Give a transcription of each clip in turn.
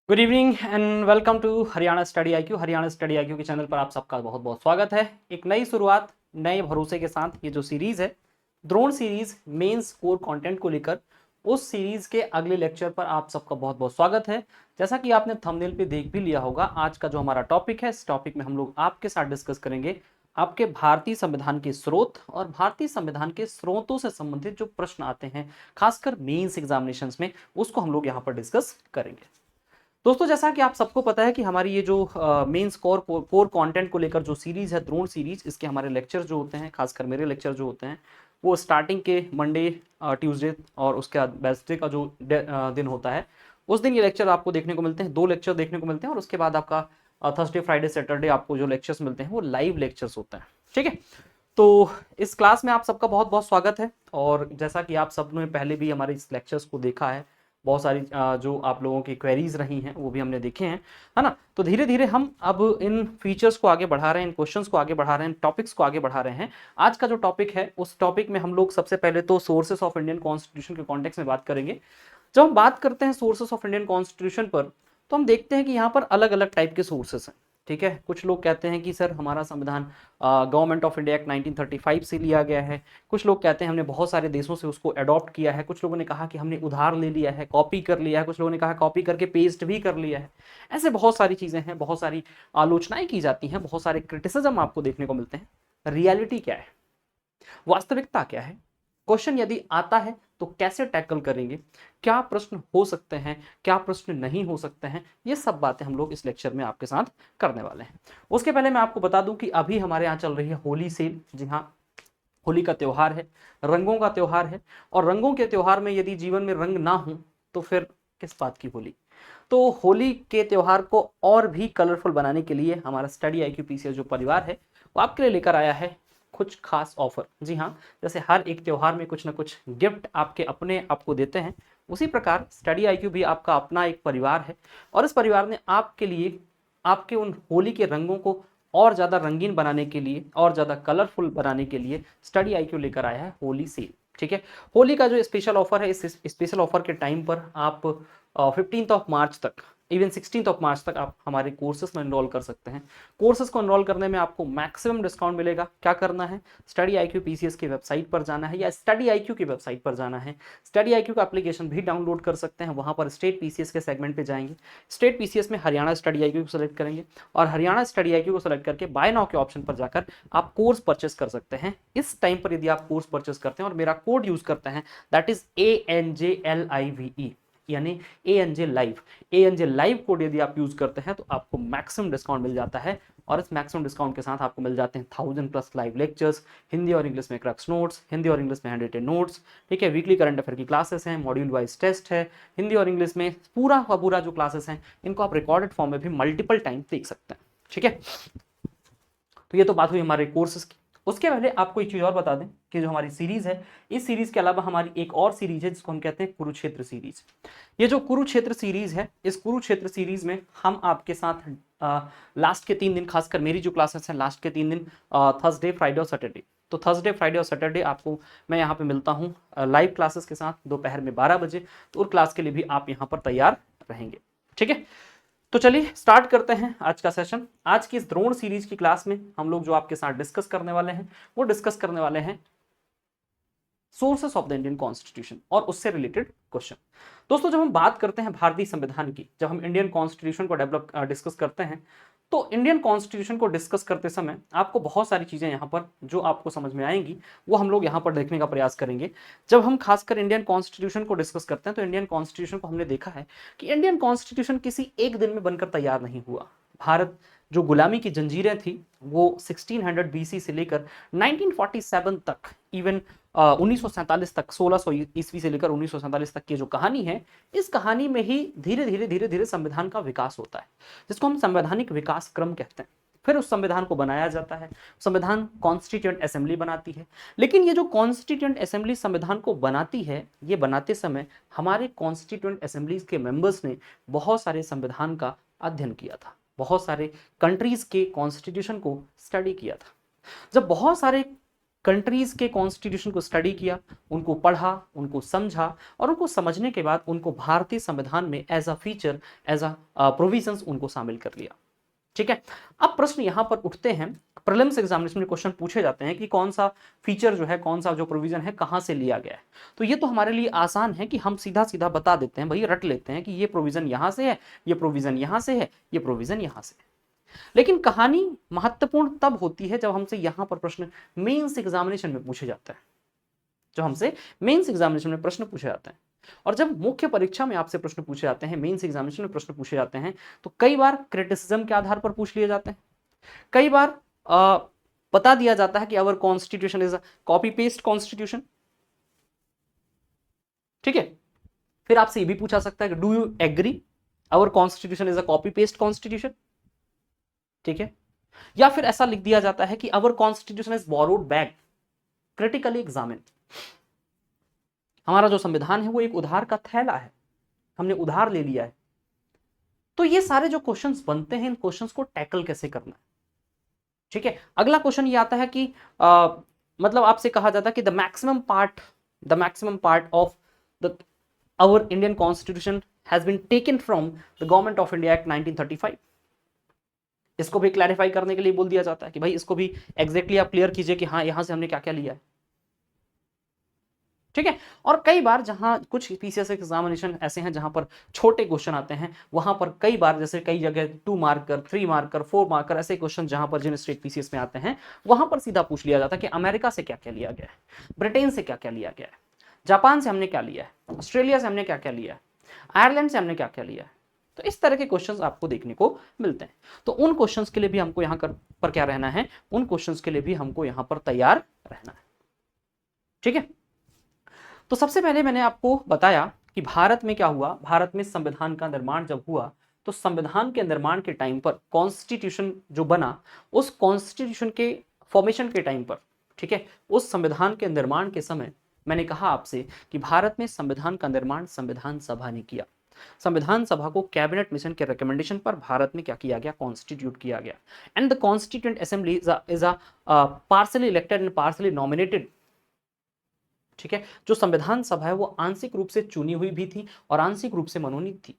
Good evening and welcome to Haryana study IQ. Haryana study IQ के channel पर आप सबका बहुत बहुत स्वागत है। एक नई शुरुआत नए भरोसे के साथ ये जो सीरीज है Drona series mains core content को लेकर, उस सीरीज के अगले लेक्चर पर आप सबका बहुत बहुत स्वागत है। जैसा कि आपने थंबनेल पे देख भी लिया होगा, आज का जो हमारा टॉपिक है, इस टॉपिक में हम लोग आपके साथ डिस्कस करेंगे आपके भारतीय संविधान के स्रोत और भारतीय संविधान के स्रोतों से संबंधित जो प्रश्न आते हैं खासकर मेंस एग्जामिनेशंस में, उसको हम लोग यहाँ पर डिस्कस करेंगे। दोस्तों, जैसा कि आप सबको पता है कि हमारी ये जो मेंस कोर कंटेंट को लेकर जो सीरीज है द्रोण सीरीज, इसके हमारे लेक्चर जो होते हैं, खासकर मेरे लेक्चर जो होते हैं, वो स्टार्टिंग के मंडे, ट्यूसडे और उसके बाद वेडनेसडे का जो दिन होता है, उस दिन ये लेक्चर आपको देखने को मिलते हैं। 2 लेक्चर देखने को मिलते हैं और उसके बाद आपका थर्सडे फ्राइडे सैटरडे आपको जो लेक्चर्स मिलते हैं वो लाइव लेक्चर्स होते हैं। ठीक है, तो इस क्लास में आप सबका बहुत बहुत स्वागत है। और जैसा कि आप सब ने पहले भी हमारे इस लेक्चर्स को देखा है, बहुत सारी जो आप लोगों की क्वेरीज रही हैं वो भी हमने देखे हैं, है ना। तो धीरे धीरे हम अब इन फीचर्स को आगे बढ़ा रहे हैं, इन क्वेश्चंस को आगे बढ़ा रहे हैं, टॉपिक्स को आगे बढ़ा रहे हैं। आज का जो टॉपिक है, उस टॉपिक में हम लोग सबसे पहले तो सोर्सेस ऑफ इंडियन कॉन्स्टिट्यूशन के कॉन्टेक्स्ट में बात करेंगे। जब हम बात करते हैं सोर्सेस ऑफ इंडियन कॉन्स्टिट्यूशन पर, तो हम देखते हैं कि यहाँ पर अलग अलग टाइप के सोर्सेस हैं। ठीक है, कुछ लोग कहते हैं कि सर हमारा संविधान गवर्नमेंट ऑफ इंडिया एक्ट 1935 से लिया गया है। कुछ लोग कहते हैं हमने बहुत सारे देशों से उसको अडॉप्ट किया है। कुछ लोगों ने कहा कि हमने उधार ले लिया है, कॉपी कर लिया है। कुछ लोगों ने कहा कॉपी करके पेस्ट भी कर लिया है। ऐसे बहुत सारी चीज़ें हैं, बहुत सारी आलोचनाएं की जाती हैं, बहुत सारे क्रिटिसिज्म आपको देखने को मिलते हैं। रियलिटी क्या है, वास्तविकता क्या है, क्वेश्चन यदि आता है तो कैसे टैकल करेंगे, क्या प्रश्न हो सकते हैं, क्या प्रश्न नहीं हो सकते हैं, ये सब बातें हम लोग इस लेक्चर में आपके साथ करने वाले हैं। उसके पहले मैं आपको बता दूं कि अभी हमारे यहाँ चल रही है होली सेल। जी हाँ, होली का त्योहार है, रंगों का त्योहार है। और रंगों के त्योहार में यदि जीवन में रंग ना हो तो फिर किस बात की होली। तो होली के त्योहार को और भी कलरफुल बनाने के लिए हमारा स्टडी आईक्यू पीसीएस जो परिवार है, वो आपके लिए लेकर आया है कुछ खास ऑफर। जी हाँ, जैसे हर एक त्योहार में कुछ ना कुछ गिफ्ट आपके अपने आपको देते हैं, उसी प्रकार स्टडी आईक्यू भी आपका अपना एक परिवार है। और इस परिवार ने आपके लिए आपके उन होली के रंगों को और ज़्यादा रंगीन बनाने के लिए, और ज़्यादा कलरफुल बनाने के लिए स्टडी आईक्यू लेकर आया है होली सेल। ठीक है, होली का जो स्पेशल ऑफर है, इस स्पेशल ऑफर के टाइम पर आप 15 ऑफ मार्च तक, इवन 16 ऑफ मार्च तक आप हमारे कोर्सेज में एनरोल कर सकते हैं। कोर्सेज को एनरोल करने में आपको मैक्सिमम डिस्काउंट मिलेगा। क्या करना है, स्टडी आईक्यू पीसीएस की वेबसाइट पर जाना है या स्टडी आईक्यू की वेबसाइट पर जाना है। स्टडी आईक्यू का एप्लीकेशन भी डाउनलोड कर सकते हैं, वहां पर स्टेट पीसीएस के सेगमेंट पे जाएंगे, स्टेट पीसीएस में हरियाणा स्टडी आईक्यू को सेलेक्ट करेंगे और हरियाणा स्टडी आईक्यू को सेलेक्ट करके बाय नाउ के ऑप्शन पर जाकर आप कोर्स परचेस कर सकते हैं। इस टाइम पर यदि आप कोर्स परचेस करते हैं और मेरा कोड यूज करते हैं, दैट इज ANJLIVE, यानी ANJ live, ANJ live code यदि आप यूज करते हैं तो आपको मैक्सिमम डिस्काउंट मिल जाता है। और इस मैक्सिमम डिस्काउंट के साथ आपको मिल जाते हैं 1000+ लाइव लेक्चर्स, हिंदी और इंग्लिश में क्रक्स नोट्स, हिंदी और इंग्लिश में हैंड रिटन नोट्स। ठीक है, वीकली करंट अफेयर की क्लासेस हैं, मॉड्यूल वाइज टेस्ट है, हिंदी और इंग्लिश में पूरा का पूरा जो क्लासेस हैं, इनको आप रिकॉर्डेड फॉर्म में भी मल्टीपल टाइम देख सकते हैं। ठीक है, तो ये तो बात हुई हमारे कोर्सेज की। उसके पहले आपको एक चीज और बता दें कि जो हमारी सीरीज है, इस सीरीज के अलावा हमारी एक और सीरीज है जिसको हम कहते हैं कुरुक्षेत्र सीरीज। ये जो कुरुक्षेत्र सीरीज है, इस कुरुक्षेत्र सीरीज में हम आपके साथ लास्ट के 3 दिन, खासकर मेरी जो क्लासेस हैं लास्ट के 3 दिन, थर्सडे फ्राइडे और सैटरडे, तो थर्सडे फ्राइडे और सैटरडे आपको मैं यहाँ पे मिलता हूँ लाइव क्लासेस के साथ दोपहर में 12 बजे। तो उस क्लास के लिए भी आप यहाँ पर तैयार रहेंगे। ठीक है, तो चलिए स्टार्ट करते हैं आज का सेशन। आज की इस द्रोण सीरीज की क्लास में हम लोग जो आपके साथ डिस्कस करने वाले हैं, वो डिस्कस करने वाले हैं sources of the Indian constitution और उससे रिलेटेड क्वेश्चन। दोस्तों, जब हम बात करते हैं भारतीय संविधान की, जब हम इंडियन कॉन्स्टिट्यूशन को डिस्कस करते हैं, तो इंडियन कॉन्स्टिट्यूशन को डिस्कस करते समय आपको बहुत सारी चीजें यहाँ पर जो आपको समझ में आएंगी, वो हम लोग यहाँ पर देखने का प्रयास करेंगे। जब हम खासकर इंडियन कॉन्स्टिट्यूशन को डिस्कस करते हैं, तो इंडियन कॉन्स्टिट्यूशन को हमने देखा है कि इंडियन कॉन्स्टिट्यूशन किसी एक दिन में बनकर तैयार नहीं हुआ। भारत जो गुलामी की जंजीरें थी, वो 1600 BC से लेकर 1947 तक, इवन 1947 तक, 1600 ईस्वी से लेकर 1947 तक की जो कहानी है, इस कहानी में ही धीरे धीरे धीरे धीरे संविधान का विकास होता है, जिसको हम संवैधानिक विकास क्रम कहते हैं। फिर उस संविधान को बनाया जाता है, संविधान कॉन्स्टिट्यूएंट असेंबली बनाती है। लेकिन ये जो कॉन्स्टिट्यूएंट असेंबली संविधान को बनाती है, ये बनाते समय हमारे कॉन्स्टिट्यूएंट असेंबली के मेंबर्स ने बहुत सारे संविधान का अध्ययन किया था, बहुत सारे कंट्रीज के कॉन्स्टिट्यूशन को स्टडी किया था। जब बहुत सारे कंट्रीज के कॉन्स्टिट्यूशन को स्टडी किया, उनको पढ़ा, उनको समझा और उनको समझने के बाद उनको भारतीय संविधान में as a feature, as a provisions उनको शामिल कर लिया। ठीक है, अब प्रश्न यहां पर उठते हैं, प्रीलिम्स एग्जामिनेशन में क्वेश्चन पूछे जाते हैं कि कौन सा फीचर जो है, कौन सा जो प्रोविजन है कहां से लिया गया है। तो ये तो हमारे लिए आसान है कि हम सीधा सीधा बता देते हैं, भाई रट लेते हैं कि ये प्रोविजन यहां से है, ये प्रोविजन यहां से है, ये प्रोविजन यहां से है। लेकिन कहानी महत्वपूर्ण तब होती है जब हमसे यहां पर प्रश्न मेंस एग्जामिनेशन में पूछे जाता है, जो हमसे मेंस एग्जामिनेशन में प्रश्न पूछे जाते हैं। और जब मुख्य परीक्षा में आपसे प्रश्न पूछे जाते हैं, मेंस एग्जामिनेशन में प्रश्न पूछे जाते हैं, तो कई बार क्रिटिसिज्म के आधार पर पूछ लिए जाते हैं, कई बार बता दिया जाता है कि अवर constitution is a copy paste constitution. ठीक है, फिर आपसे ये भी पूछा सकता है कि do you agree our constitution is a copy paste constitution. ठीक है, या फिर ऐसा लिख दिया जाता है कि अवर constitution is borrowed back critically examine. हमारा जो संविधान है वो एक उधार का थैला है, हमने उधार ले लिया है। तो ये सारे जो क्वेश्चंस बनते हैं, इन क्वेश्चंस को टैकल कैसे करना है। ठीक है, अगला क्वेश्चन ये आता है कि मतलब आपसे कहा जाता है कि the maximum part of the our Indian constitution has been taken from the government of India act 1935। इसको भी क्लैरिफाई करने के लिए बोल दिया जाता है कि भाई इसको भी एग्जैक्टली आप क्लियर कीजिए कि हाँ यहां से हमने क्या क्या लिया है। ठीक है, और कई बार जहां कुछ पीसीएस एग्जामिनेशन ऐसे हैं जहां पर छोटे क्वेश्चन आते हैं, वहां पर कई बार जैसे कई जगह 2 मार्कर, 3 मार्कर, 4 मार्कर ऐसे क्वेश्चन जहां पर जिन स्टेट पीसीएस में आते हैं, वहां पर सीधा पूछ लिया जाता है कि अमेरिका से क्या क्या लिया गया है, ब्रिटेन से क्या क्या लिया गया है, जापान से हमने क्या लिया है, ऑस्ट्रेलिया से हमने क्या क्या लिया है, आयरलैंड से हमने क्या क्या लिया है। तो इस तरह के क्वेश्चंस आपको देखने को मिलते हैं। तो उन क्वेश्चंस के लिए भी हमको यहाँ पर क्या रहना है, उन क्वेश्चंस के लिए भी हमको यहाँ पर तैयार रहना है। ठीक है, तो सबसे पहले मैंने आपको बताया कि भारत में क्या हुआ, भारत में संविधान का निर्माण जब हुआ तो संविधान के निर्माण के टाइम पर कॉन्स्टिट्यूशन जो बना, उस कॉन्स्टिट्यूशन के फॉर्मेशन के टाइम पर, ठीक है, उस संविधान के निर्माण के समय मैंने कहा आपसे कि भारत में संविधान का निर्माण संविधान सभा ने किया। संविधान सभा को कैबिनेट मिशन के रिकमेंडेशन पर भारत में क्या किया गया, कॉन्स्टिट्यूट किया गया। And the constituent assembly is a partly elected and partly nominated. ठीक है, जो संविधान सभा है वो आंशिक रूप से चुनी हुई भी थी और आंशिक रूप से मनोनीत थी,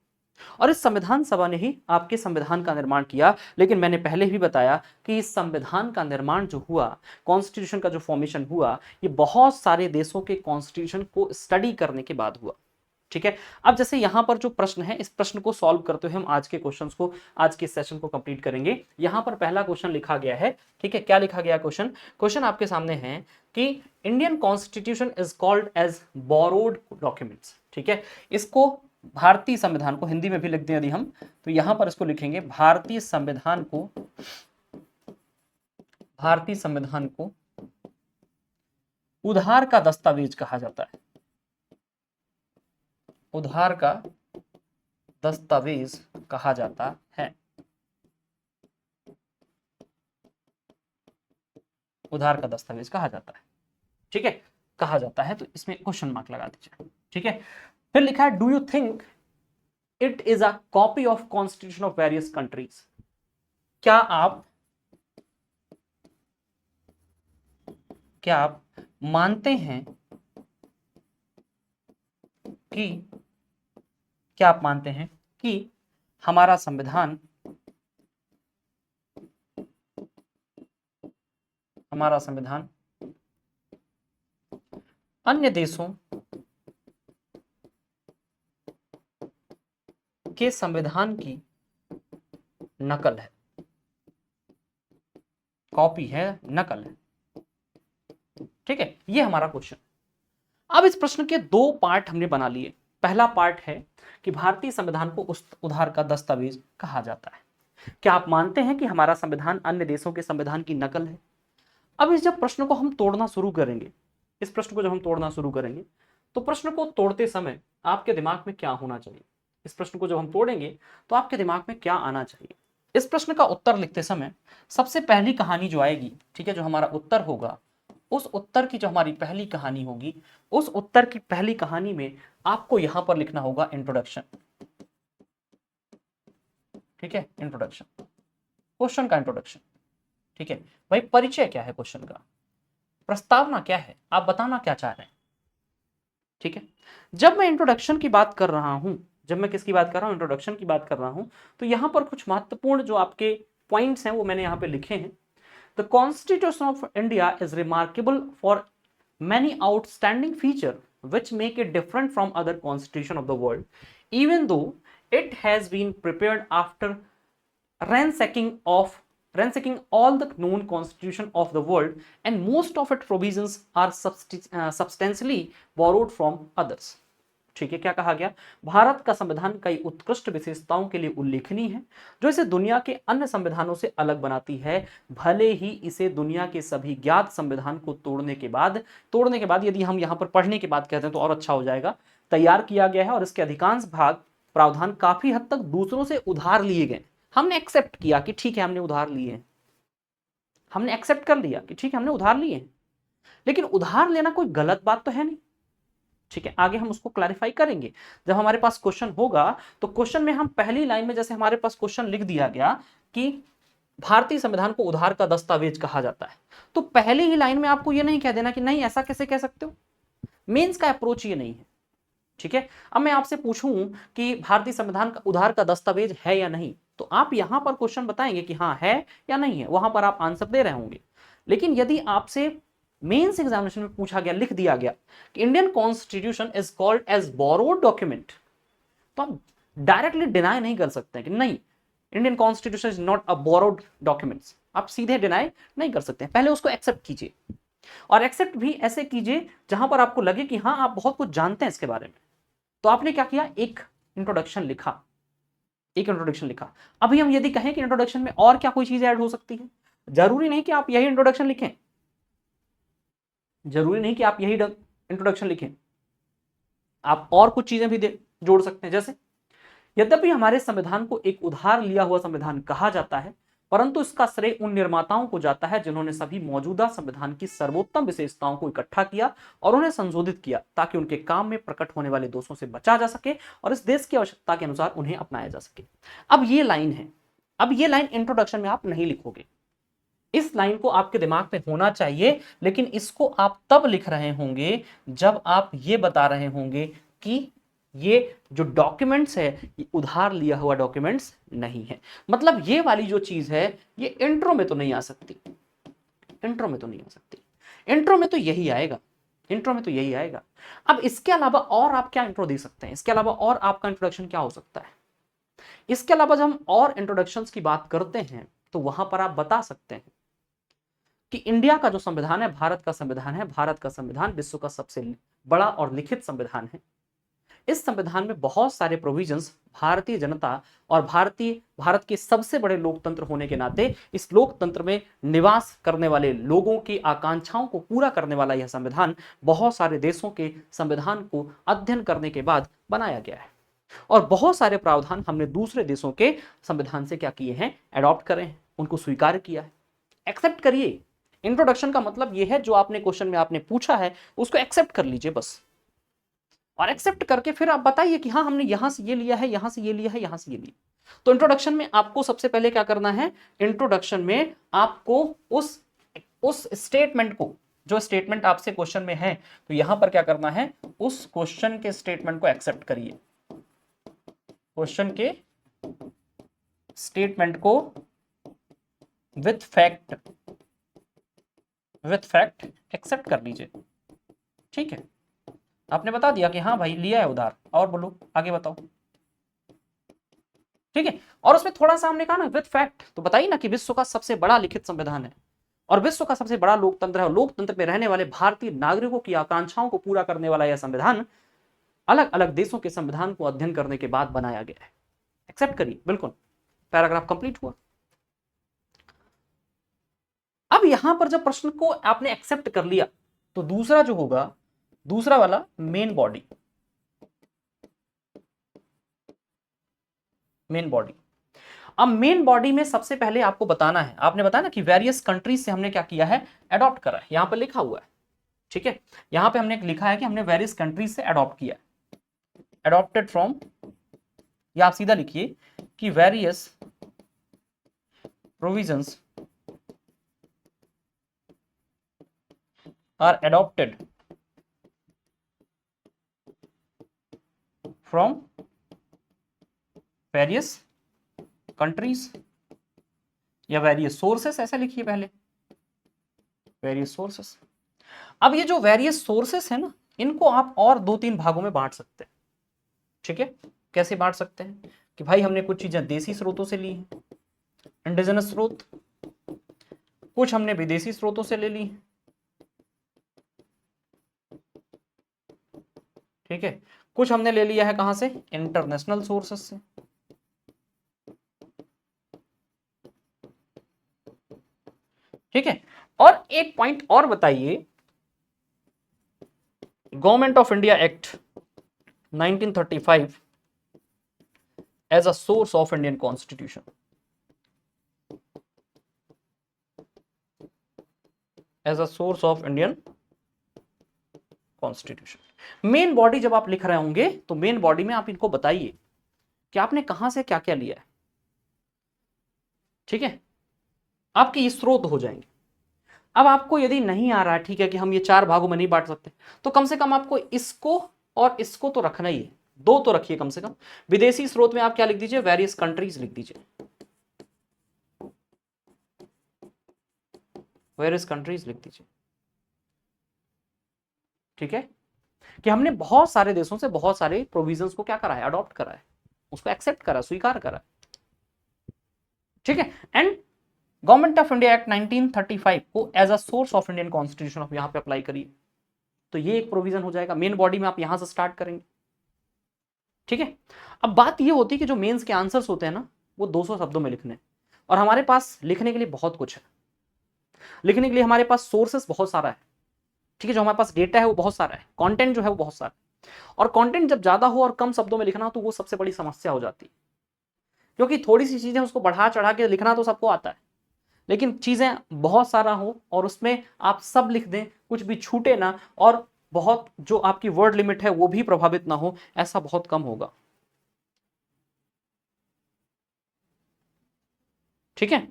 और इस संविधान सभा ने ही आपके संविधान का निर्माण किया। लेकिन मैंने पहले भी बताया कि इस संविधान का निर्माण जो हुआ, कॉन्स्टिट्यूशन का जो फॉर्मेशन हुआ, ये बहुत सारे देशों के कॉन्स्टिट्यूशन को स्टडी करने के बाद हुआ। ठीक है, अब जैसे यहां पर जो प्रश्न है, इस प्रश्न को सॉल्व करते हुए हम आज के क्वेश्चंस को, आज के सेशन को कंप्लीट करेंगे। यहां पर पहला क्वेश्चन लिखा गया है। ठीक है, क्या लिखा गया क्वेश्चन, क्वेश्चन आपके सामने है कि Indian constitution is called as borrowed documents. ठीक है, इसको भारतीय संविधान को हिंदी में भी लिख दें यदि हम, तो यहां पर इसको लिखेंगे भारतीय संविधान को उधार का दस्तावेज कहा जाता है। उधार का दस्तावेज कहा जाता है। उधार का दस्तावेज कहा जाता है। ठीक है, कहा जाता है, तो इसमें क्वेश्चन मार्क लगा दीजिए। ठीक है, फिर लिखा है do you think it is a copy of constitution of various countries. क्या आप मानते हैं कि हमारा संविधान अन्य देशों के संविधान की नकल है, कॉपी है, नकल है। ठीक है, ये हमारा क्वेश्चन। अब इस प्रश्न के 2 पार्ट हमने बना लिए। पहला पार्ट है कि भारतीय संविधान को उस उधार का दस्तावेज कहा जाता है। क्या आप मानते हैं कि हमारा संविधान अन्य देशों के संविधान की नकल है। अब इस जब प्रश्न को हम तोड़ना शुरू करेंगे, इस प्रश्न को जब हम तोड़ना शुरू करेंगे, तो प्रश्न को तोड़ते समय आपके दिमाग में क्या होना चाहिए, इस प्रश्न को जब हम तोड़ेंगे तो आपके दिमाग में क्या आना चाहिए। इस प्रश्न का उत्तर लिखते समय सबसे पहली कहानी जो आएगी, ठीक है, जो हमारा उत्तर होगा, उस उत्तर की जो हमारी पहली कहानी होगी, उस उत्तर की पहली कहानी में आपको यहां पर लिखना होगा इंट्रोडक्शन। ठीक है, इंट्रोडक्शन, क्वेश्चन का इंट्रोडक्शन। ठीक है भाई, परिचय क्या है क्वेश्चन का, प्रस्तावना क्या है, आप बताना क्या चाह रहे हैं। ठीक है, जब मैं इंट्रोडक्शन की बात कर रहा हूं, जब मैं किसकी बात कर रहा हूं, इंट्रोडक्शन की बात कर रहा हूं, तो यहां पर कुछ महत्वपूर्ण जो आपके पॉइंट्स हैं वो मैंने यहां पे लिखे हैं। The constitution of India is remarkable for many outstanding features which make it different from other constitution of the world even though it has been prepared after ransacking all the known constitution of the world and most of its provisions are substantially borrowed from others। ठीक है, क्या कहा गया, भारत का संविधान कई उत्कृष्ट विशेषताओं के लिए उल्लेखनीय है जो इसे दुनिया के अन्य संविधानों से अलग बनाती है, भले ही इसे दुनिया के सभी ज्ञात संविधान को तोड़ने के बाद यदि हम यहां पर पढ़ने के बाद कहते हैं तो और अच्छा हो जाएगा, तैयार किया गया है और इसके अधिकांश भाग प्रावधान काफी हद तक दूसरों से उधार लिए गए। हमने एक्सेप्ट किया कि ठीक है हमने उधार लिए हैं, हमने एक्सेप्ट कर लिया कि ठीक है हमने उधार लिए हैं, लेकिन उधार लेना कोई गलत बात तो है नहीं। ठीक है, आगे हम उसको क्लैरिफाई करेंगे जब हमारे पास क्वेश्चन होगा। तो क्वेश्चन में हम पहली लाइन में जैसे हमारे पास क्वेश्चन लिख दिया गया कि भारतीय संविधान को उधार का दस्तावेज कहा जाता है, तो पहली ही लाइन में आपको यह नहीं कह देना कि नहीं ऐसा कैसे कह सकते हो, मेंस का अप्रोच ये नहीं है। ठीक है, अब मैं आपसे पूछूं कि भारतीय संविधान का उधार का दस्तावेज है या नहीं, तो आप यहां पर क्वेश्चन बताएंगे कि हाँ है या नहीं है, वहां पर आप आंसर दे रहे होंगे। लेकिन यदि आपसे मेंस एग्जामिनेशन में पूछा गया, लिख दिया गया कि Indian constitution is called as borrowed document, तो आप डायरेक्टली डिनाई नहीं कर सकते कि नहीं Indian constitution is not a borrowed documents, आप सीधे डिनाई नहीं कर सकते। पहले उसको एक्सेप्ट कीजिए, और एक्सेप्ट भी ऐसे कीजिए जहां पर आपको लगे कि हाँ आप बहुत कुछ जानते हैं इसके बारे में। तो आपने क्या किया, एक इंट्रोडक्शन लिखा, एक इंट्रोडक्शन लिखा। अभी हम यदि कहें कि इंट्रोडक्शन में और क्या कोई चीज ऐड हो सकती है, जरूरी नहीं कि आप यही इंट्रोडक्शन लिखें, जरूरी नहीं कि आप यही इंट्रोडक्शन लिखें, आप और कुछ चीजें भी जोड़ सकते हैं। जैसे यद्यपि हमारे संविधान को एक उधार लिया हुआ संविधान कहा जाता है, परंतु इसका श्रेय उन निर्माताओं को जाता है जिन्होंने सभी मौजूदा संविधान की सर्वोत्तम विशेषताओं को इकट्ठा किया और उन्हें संशोधित किया ताकि उनके काम में प्रकट होने वाले दोषों से बचा जा सके और इस देश की आवश्यकता के अनुसार उन्हें अपनाया जा सके। अब ये लाइन है, अब ये लाइन इंट्रोडक्शन में आप नहीं लिखोगे, इस लाइन को आपके दिमाग में होना चाहिए, लेकिन इसको आप तब लिख रहे होंगे जब आप ये बता रहे होंगे कि ये जो डॉक्यूमेंट्स है ये उधार लिया हुआ डॉक्यूमेंट्स नहीं है। मतलब ये वाली जो चीज है ये इंट्रो में तो नहीं आ सकती, इंट्रो में तो नहीं आ सकती, इंट्रो में तो यही आएगा, इंट्रो में तो यही आएगा। अब इसके अलावा और आप क्या इंट्रो दे सकते हैं, इसके अलावा और आपका इंट्रोडक्शन क्या हो सकता है। इसके अलावा जब हम और इंट्रोडक्शंस की बात करते हैं तो वहां पर आप बता सकते हैं कि इंडिया का जो संविधान है, भारत का संविधान है, भारत का संविधान विश्व का सबसे बड़ा और लिखित संविधान है। इस संविधान में बहुत सारे प्रोविजंस भारतीय जनता और भारत के सबसे बड़े लोकतंत्र होने के नाते इस लोकतंत्र में निवास करने वाले लोगों की आकांक्षाओं को पूरा करने वाला यह संविधान बहुत सारे देशों के संविधान को अध्ययन करने के बाद बनाया गया है, और बहुत सारे प्रावधान हमने दूसरे देशों के संविधान से क्या किए हैं, अडॉप्ट करे हैं, उनको स्वीकार किया है। एक्सेप्ट करिए, इंट्रोडक्शन का मतलब यह है जो आपने क्वेश्चन में आपने पूछा है उसको एक्सेप्ट कर लीजिए बस, और एक्सेप्ट करके फिर आप बताइए कि हाँ हमने यहां से ये लिया है, यहां से ये लिया है, यहां से ये लिया। तो इंट्रोडक्शन में आपको सबसे पहले क्या करना है, इंट्रोडक्शन में आपको उस स्टेटमेंट को, जो स्टेटमेंट आपसे क्वेश्चन में है, तो यहां पर क्या करना है, उस क्वेश्चन के स्टेटमेंट को एक्सेप्ट करिए, क्वेश्चन के स्टेटमेंट को विथ फैक्ट एक्सेप्ट कर लीजिए। ठीक है, आपने बता दिया कि हाँ भाई लिया है उधार, और बोलो आगे बताओ। ठीक है, और उसमें थोड़ा सा हमने कहा ना विथ फैक्ट, तो बताइए ना कि विश्व का सबसे बड़ा लिखित संविधान है और विश्व का सबसे बड़ा लोकतंत्र है, और लोकतंत्र में रहने वाले भारतीय नागरिकों की आकांक्षाओं को पूरा करने वाला यह संविधान अलग अलग देशों के संविधान को अध्ययन करने के बाद बनाया गया है। एक्सेप्ट करिए, बिल्कुल, पैराग्राफ कंप्लीट हुआ। अब यहां पर जब प्रश्न को आपने एक्सेप्ट कर लिया तो दूसरा जो होगा, दूसरा वाला मेन बॉडी, मेन बॉडी। अब मेन बॉडी में सबसे पहले आपको बताना है, आपने बताया ना कि वेरियस कंट्रीज से हमने क्या किया है, अडॉप्ट करा है, यहां पर लिखा हुआ है। ठीक है, यहां पे हमने लिखा है कि हमने वेरियस कंट्रीज से अडॉप्ट किया, अडॉप्टेड फ्रॉम, या आप सीधा लिखिए कि various provisions are adopted from various countries या वेरियस सोर्सेस, ऐसा लिखिए पहले, वेरियस सोर्सेस। अब ये जो वेरियस सोर्सेस है ना, इनको आप और दो तीन भागों में बांट सकते हैं। ठीक है, कैसे बांट सकते हैं कि भाई हमने कुछ चीजें देसी स्रोतों से ली हैं, इंडिजिनस स्रोत, कुछ हमने विदेशी स्रोतों से ले ली, ठीक है, कुछ हमने ले लिया है कहां से, इंटरनेशनल सोर्सेस से। ठीक है, और एक पॉइंट और बताइए, government of India act 1935 as a source of Indian constitution, as a source of Indian constitution. Main body जब आप लिख रहे होंगे तो मेन बॉडी में आप इनको बताइए कि आपने कहां से क्या क्या लिया है। ठीक है, आपके ये स्रोत हो जाएंगे। अब आपको यदि नहीं आ रहा है, ठीक है, कि हम ये चार भागों में नहीं बांट सकते, तो कम से कम आपको इसको और इसको तो रखना ही है, दो तो रखिए कम से कम। विदेशी स्रोत में आप क्या लिख दीजिए, वेरियस कंट्रीज लिख दीजिए, वेरियस कंट्रीज लिख दीजिए। ठीक है, कि हमने बहुत सारे देशों से बहुत सारे प्रोविजंस को क्या करा है, अडॉप्ट करा है, उसको एक्सेप्ट करा, स्वीकार करा। ठीक है, and government of India act 1935 को as a source of Indian constitution of यहां पे अप्लाई करिए, तो ये एक प्रोविजन हो जाएगा। मेन बॉडी में आप यहां से स्टार्ट करेंगे। ठीक है, अब बात ये होती है कि जो मेंस के आंसर्स होते हैं ना, वो 200 शब्दों में लिखने, और हमारे पास लिखने के लिए बहुत कुछ है, लिखने के लिए हमारे पास सोर्सेस बहुत सारा है। ठीक है, जो हमारे पास डेटा है वो बहुत सारा है, कंटेंट जो है वो बहुत सारा है, और कंटेंट जब ज्यादा हो और कम शब्दों में लिखना हो तो वो सबसे बड़ी समस्या हो जाती है, क्योंकि थोड़ी सी चीजें उसको बढ़ा चढ़ा के लिखना तो सबको आता है, लेकिन चीजें बहुत सारा हो और उसमें आप सब लिख दें, कुछ भी छूटे ना, और बहुत जो आपकी वर्ड लिमिट है वो भी प्रभावित ना हो, ऐसा बहुत कम होगा। ठीक है,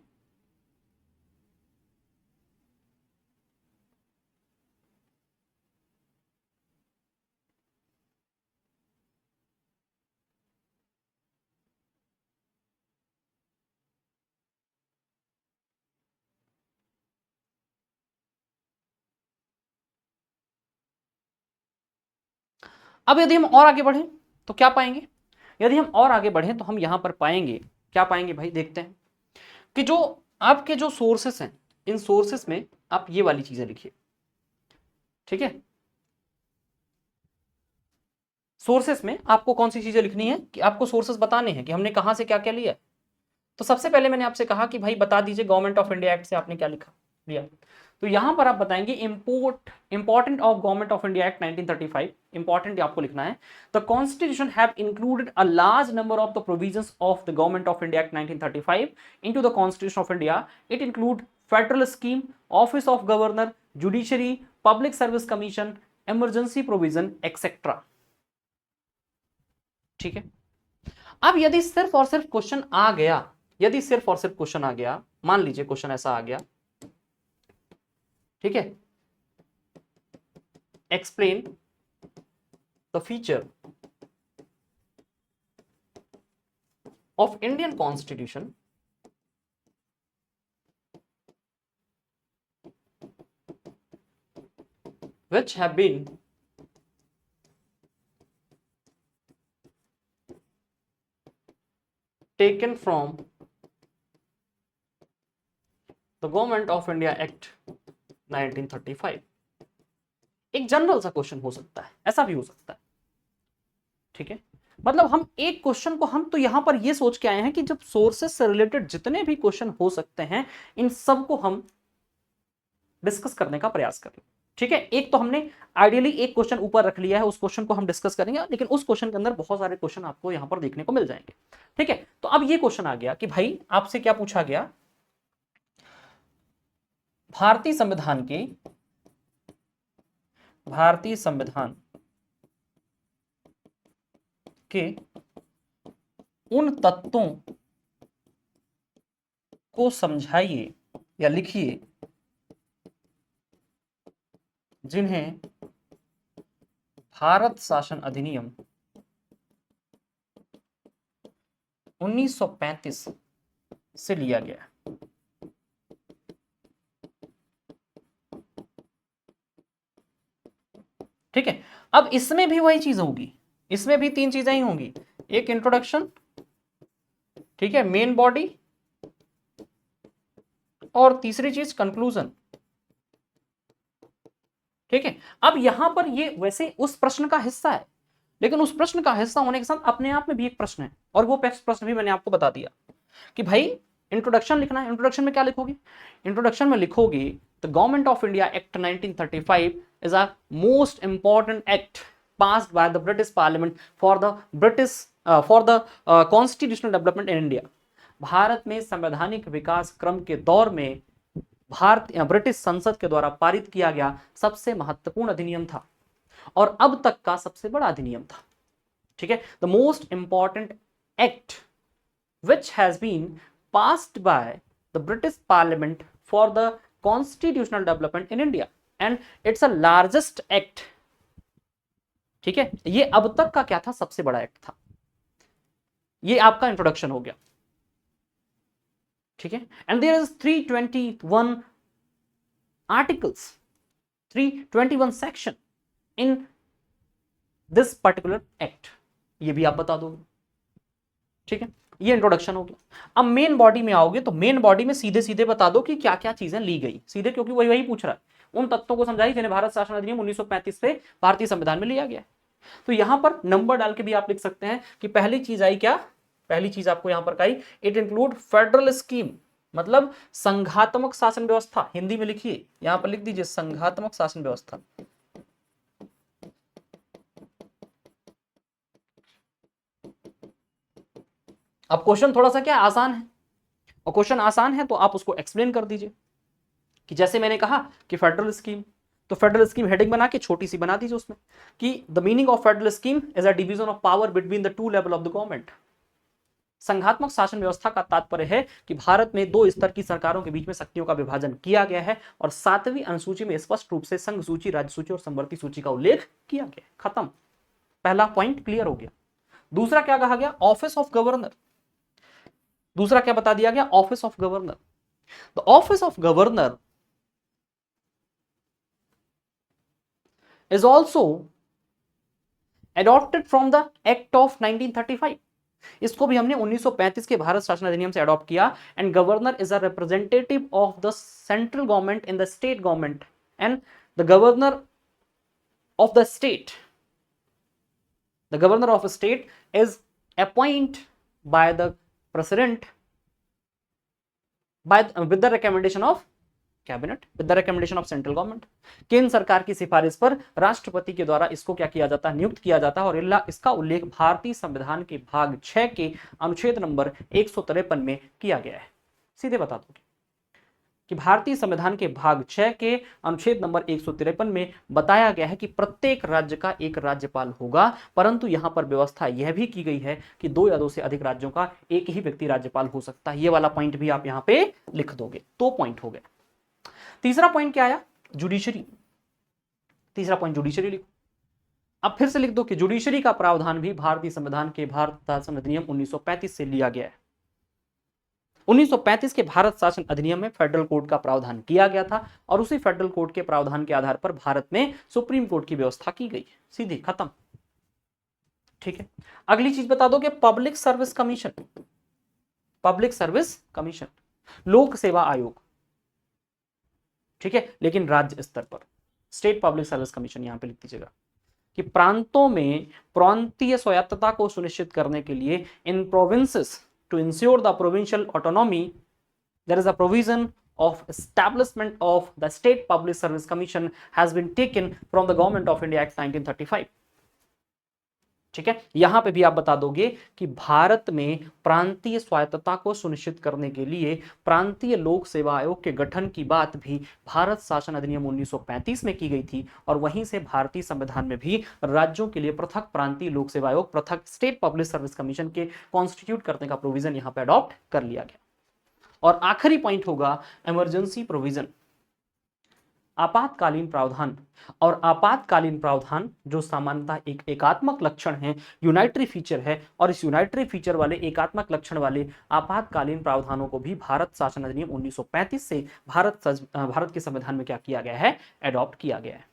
अब यदि हम और आगे बढ़ें तो क्या पाएंगे, यदि हम और आगे बढ़ें तो हम यहां पर पाएंगे, क्या पाएंगे भाई, देखते हैं कि जो आपके जो सोर्सेस हैं, इन सोर्सेस में आप ये वाली चीजें लिखिए। ठीक है, सोर्सेस में आपको कौन सी चीजें लिखनी है, कि आपको सोर्सेस बताने हैं कि हमने कहां से क्या क्या लिया। तो सबसे पहले मैंने आपसे कहा कि भाई बता दीजिए गवर्नमेंट ऑफ इंडिया एक्ट से आपने क्या लिखा लिया, तो यहां पर आप बताएंगे important of government of India act 1935, important आपको लिखना है। The constitution have included a large number of the provisions of the government of India act 1935 into the constitution of India. It include federal scheme, office of governor, judiciary, public service commission, emergency provision etcetera. ठीक है, अब यदि सिर्फ और सिर्फ question आ गया, यदि सिर्फ और सिर्फ क्वेश्चन आ गया, मान लीजिए क्वेश्चन ऐसा आ गया, ठीक है, explain the feature of Indian constitution which have been taken from the Government of India Act 1935। एक जनरल सा क्वेश्चन हो सकता है, ऐसा भी हो सकता है। ठीक है, मतलब हम एक क्वेश्चन को, हम तो यहां पर ये सोच के आए हैं कि जब सोर्सेस से रिलेटेड जितने भी क्वेश्चन हो सकते हैं, इन सबको हम डिस्कस करने का प्रयास करें। ठीक है, एक तो हमने आइडियली एक क्वेश्चन ऊपर रख लिया है, उस क्वेश्चन को हम डिस्कस करेंगे, लेकिन उस क्वेश्चन के अंदर बहुत सारे क्वेश्चन आपको यहां पर देखने को मिल जाएंगे। ठीक है, तो अब ये क्वेश्चन आ गया कि भाई आपसे क्या पूछा गया, भारतीय संविधान के, भारतीय संविधान के उन तत्वों को समझाइए या लिखिए जिन्हें भारत शासन अधिनियम 1935 से लिया गया। ठीक है, अब इसमें भी वही चीज होगी, इसमें भी तीन चीजें ही होंगी, एक इंट्रोडक्शन, ठीक है, मेन बॉडी, और तीसरी चीज कंक्लूजन। ठीक है, अब यहां पर ये वैसे उस प्रश्न का हिस्सा है, लेकिन उस प्रश्न का हिस्सा होने के साथ अपने आप में भी एक प्रश्न है, और वो प्रश्न भी मैंने आपको बता दिया कि भाई इंट्रोडक्शन लिखना है। इंट्रोडक्शन में क्या लिखोगे? इंट्रोडक्शन में लिखोगे the government of India act 1935 is a most important act passed by the British Parliament for the constitutional development in India। Bharat में संवैधानिक विकास क्रम के दौर में ब्रिटिश संसद के द्वारा पारित किया गया सबसे महत्वपूर्ण अधिनियम था, और अब तक का सबसे बड़ा अधिनियम था। ठीक है, the most important act which has been passed by the British Parliament for the constitutional development in India and it's a largest act। ठीक है, ये अब तक का क्या था? सबसे बड़ा एक्ट था। ये आपका इंट्रोडक्शन हो गया। ठीक है, and there is 321 articles, 321 section in this particular act, ये भी आप बता दोगे। ठीक है, ये इंट्रोडक्शन हो गया। अब मेन बॉडी में आओगे तो मेन बॉडी में सीधे सीधे बता दो कि क्या क्या चीजें ली गई, सीधे, क्योंकि वही पूछ रहा है, उन तत्वों को समझाइए जिन्हें भारत शासन अधिनियम 1935 से भारतीय संविधान में लिया गया। तो यहां पर नंबर डाल के भी आप लिख सकते हैं कि पहली चीज आई क्या? पहली चीज आपको यहां पर कही, इट इंक्लूड फेडरल स्कीम, मतलब संघात्मक शासन व्यवस्था। हिंदी में लिखिए, यहां पर लिख दीजिए संघात्मक शासन व्यवस्था। अब क्वेश्चन थोड़ा सा क्या आसान है, और क्वेश्चन आसान है तो आप उसको एक्सप्लेन कर दीजिए कि जैसे मैंने कहा कि फेडरल स्कीम, तो फेडरल स्कीम हेडिंग बना के छोटी सी बना दीजिए उसमें कि the meaning of federal scheme is a division of power between the two level of the government. संघात्मक शासन व्यवस्था का तात्पर्य है कि भारत में दो स्तर की सरकारों के बीच में शक्तियों का विभाजन किया गया है, और 7वीं अनुसूची में स्पष्ट रूप से संघ सूची, राज्य सूची और समवर्ती सूची का उल्लेख किया गया। खत्म, पहला पॉइंट क्लियर हो गया। दूसरा क्या कहा गया? Office of governor. दूसरा क्या बता दिया गया? Office of governor. The office of governor is also adopted from the Act of 1935। इसको भी हमने 1935 के भारत शासन अधिनियम से अडॉप्ट किया। And governor is a representative of the central government in the state government, and the governor of the state, the governor of state is appoint by the president with the recommendation of cabinet, with the recommendation of central government. केंद्र सरकार की सिफारिश पर राष्ट्रपति के द्वारा इसको क्या किया जाता है? नियुक्त किया जाता है। और इसका उल्लेख भारतीय संविधान के भाग 6 के अनुच्छेद नंबर 153 में किया गया है। सीधे बता दोगे कि भारतीय संविधान के भाग 6 के अनुच्छेद नंबर 153 में बताया गया है कि प्रत्येक राज्य का एक राज्यपाल होगा, परंतु यहां पर व्यवस्था यह भी की गई है कि 2 या 2 से अधिक राज्यों का एक ही व्यक्ति राज्यपाल हो सकता है। ये वाला पॉइंट भी आप यहां पे लिख दोगे, 2 पॉइंट हो गए। तीसरा पॉइंट क्या आया? जुडिशरी। तीसरा पॉइंट जुडिशरी लिखो। अब फिर से लिख दो कि जुडिशरी का प्रावधान भी भारतीय संविधान के भारत शासन अधिनियम 1935 से लिया गया है। 1935 के भारत शासन अधिनियम में फेडरल कोड का प्रावधान किया गया था, और उसी फेडरल कोड के प्रावधान के आधार पर भारत में सुप्रीम कोर्ट की व्यवस्था की गई। सीधी खत्म। ठीक है, अगली चीज बता दो कि public service commission, public service commission, लोक सेवा आयोग। ठीक है, लेकिन राज्य स्तर पर, स्टेट पब्लिक सर्विस कमीशन यहां पे लिख दीजिएगा कि प्रांतों में प्रांतीय स्वायत्तता को सुनिश्चित करने के लिए इन provinces to ensure the provincial autonomy, there is a provision of establishment of the State Public Service Commission has been taken from the Government of India Act 1935। ठीक है, यहां पे भी आप बता दोगे कि भारत में प्रांतीय स्वायत्तता को सुनिश्चित करने के लिए प्रांतीय लोक सेवा आयोग के गठन की बात भी भारत शासन अधिनियम 1935 में की गई थी, और वहीं से भारतीय संविधान में भी राज्यों के लिए पृथक प्रांतीय लोक सेवा आयोग, पृथक स्टेट पब्लिक सर्विस कमीशन के कॉन्स्टिट्यूट करने का प्रोविजन यहां पर अडॉप्ट कर लिया गया। और आखिरी पॉइंट होगा इमरजेंसी प्रोविजन। आपातकालीन प्रावधान। और आपातकालीन प्रावधान जो सामान्यतः एक एकात्मक लक्षण है, यूनाइटरी फीचर है, और इस यूनाइटरी फीचर वाले एकात्मक लक्षण वाले आपातकालीन प्रावधानों को भी भारत शासन अधिनियम 1935 से भारत के संविधान में क्या किया गया है, एडॉप्ट किया गया है।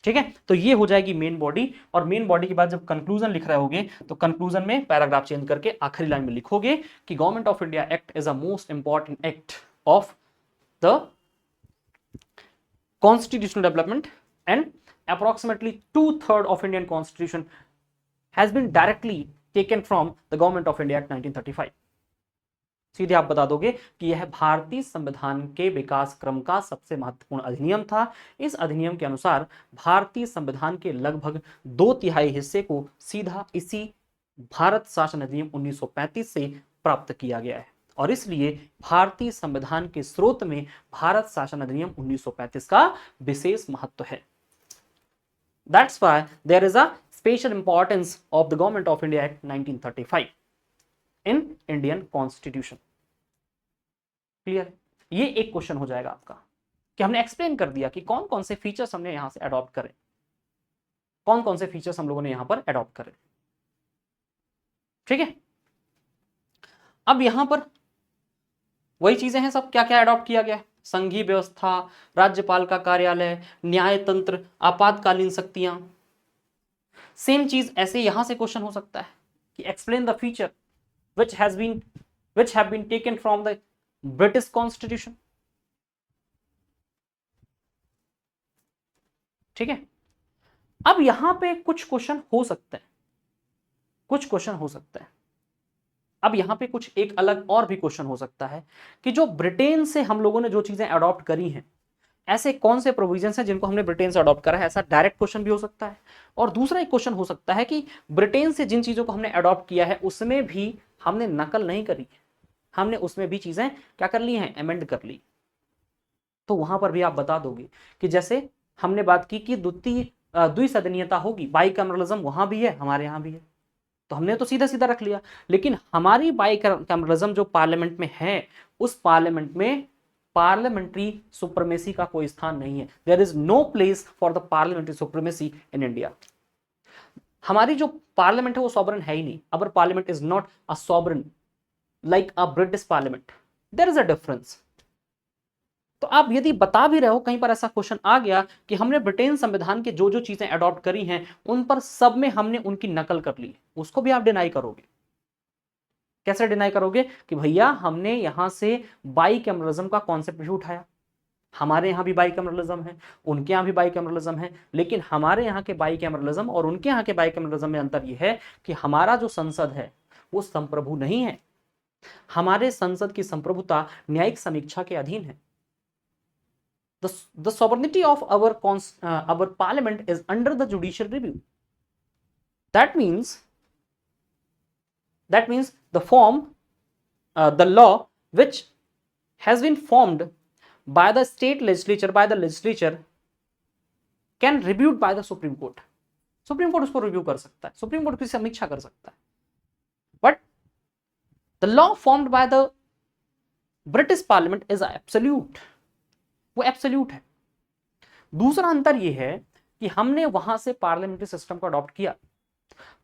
ठीक है, तो ये हो जाएगी मेन बॉडी। और मेन बॉडी के बाद जब कंक्लूजन लिख रहे होगे तो कंक्लूजन में पैराग्राफ चेंज करके आखिरी लाइन में लिखोगे कि government of India act is a most important act of the constitutional development, and approximately 2/3 of Indian constitution has been directly taken from the government of India Act 1935। सीधे आप बता दोगे कि यह भारतीय संविधान के विकास क्रम का सबसे महत्वपूर्ण अधिनियम था। इस अधिनियम के अनुसार भारतीय संविधान के लगभग 2/3 हिस्से को सीधा इसी भारत शासन अधिनियम 1935 से प्राप्त किया गया है, और इसलिए भारतीय संविधान के स्रोत में भारत शासन अधिनियम 1935 का विशेष महत्व है। That's why there is a special importance of the Government of India Act 1935 in Indian Constitution। Clear? ये एक क्वेश्चन हो जाएगा आपका कि हमने एक्सप्लेन कर दिया कि कौन कौन से फीचर्स हमने यहां से अडॉप्ट करे, कौन कौन से फीचर्स हम लोगों ने यहां पर अडॉप्ट करे। ठीक है, अब यहां पर वही चीजें हैं सब, क्या क्या अडॉप्ट किया गया है, संघीय व्यवस्था, राज्यपाल का कार्यालय, न्याय तंत्र, आपातकालीन शक्तियां। सेम चीज ऐसे यहां से क्वेश्चन हो सकता है कि explain the feature which have been taken from the British Constitution। ठीक है, अब यहां पे कुछ क्वेश्चन हो सकते हैं, कुछ क्वेश्चन हो सकता है। अब यहां पे कुछ एक अलग और भी क्वेश्चन हो सकता है कि जो ब्रिटेन से हम लोगों ने जो चीजें अडॉप्ट करी हैं, ऐसे कौन से प्रोविजंस हैं जिनको हमने ब्रिटेन से अडॉप्ट करा है। ऐसा डायरेक्ट क्वेश्चन भी हो सकता है। और दूसरा एक क्वेश्चन हो सकता है कि ब्रिटेन से जिन चीजों को हमने अडॉप्ट किया है उसमें भी हमने नकल नहीं करी, हमने उसमें भी चीजें क्या कर ली हैं, अमेंड कर ली। तो वहां पर भी आप बता दोगे कि जैसे हमने बात की कि द्विसदनीयता होगी, बाइकैमरलिज्म वहां भी है, हमारे यहां भी है, तो हमने तो सीधा सीधा रख लिया। लेकिन हमारी बाइकैमरलिज्म जो पार्लियामेंट में है, उस पार्लियामेंट में पार्लियामेंट्री सुप्रीमेसी का कोई स्थान नहीं है। There is no place for the parliamentary supremacy in India. हमारी जो पार्लियामेंट है वो सॉवरन है ही नहीं। Our parliament is not a sovereign like a British parliament, there is a difference. तो आप यदि बता भी रहे हो, कहीं पर ऐसा क्वेश्चन आ गया कि हमने ब्रिटेन संविधान के जो जो चीजें अडॉप्ट करी हैं उन पर सब में हमने उनकी नकल कर ली, उसको भी आप डिनाई करोगे। कैसे डिनाई करोगे कि भैया हमने यहां से बाइकैमरलिज्म का कॉन्सेप्ट भी उठाया, हमारे यहां भी बाइकैमरलिज्म है, उनके यहां भी बाइकैमरलिज्म है, लेकिन हमारे यहां के बाइकैमरलिज्म और उनके यहां के बाइकैमरलिज्म में अंतर यह है कि हमारा जो संसद है वो संप्रभु नहीं है। हमारे संसद की संप्रभुता न्यायिक समीक्षा के अधीन है। The sovereignty of our parliament is under the judicial review। That means the law which has been formed by the state legislature, by the legislature, can reviewed by the Supreme Court। Supreme court उसको review कर सकता है, supreme court की समीक्षा कर सकता है। But the law formed by the British parliament is absolute, वो एब्सोल्यूट है। दूसरा अंतर यह है कि हमने वहां से पार्लियामेंट्री सिस्टम को अडॉप्ट किया।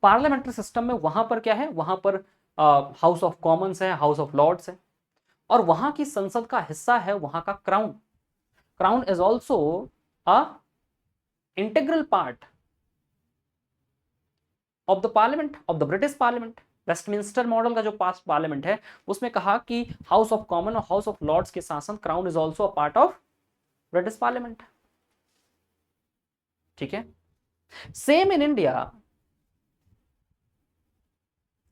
पार्लियामेंट्री सिस्टम में वहां पर क्या है, वहां पर हाउस ऑफ कॉमन्स है, हाउस ऑफ लॉर्ड्स है, और वहां की संसद का हिस्सा है वहां का crown. Crown is also a integral part of the parliament of the British parliament. Westminster model का जो पास्ट पार्लियामेंट है उसमें कहा कि हाउस ऑफ कॉमन और हाउस ऑफ लॉर्ड्स के शासन, crown is also a part of British parliament. ठीक है, same in India.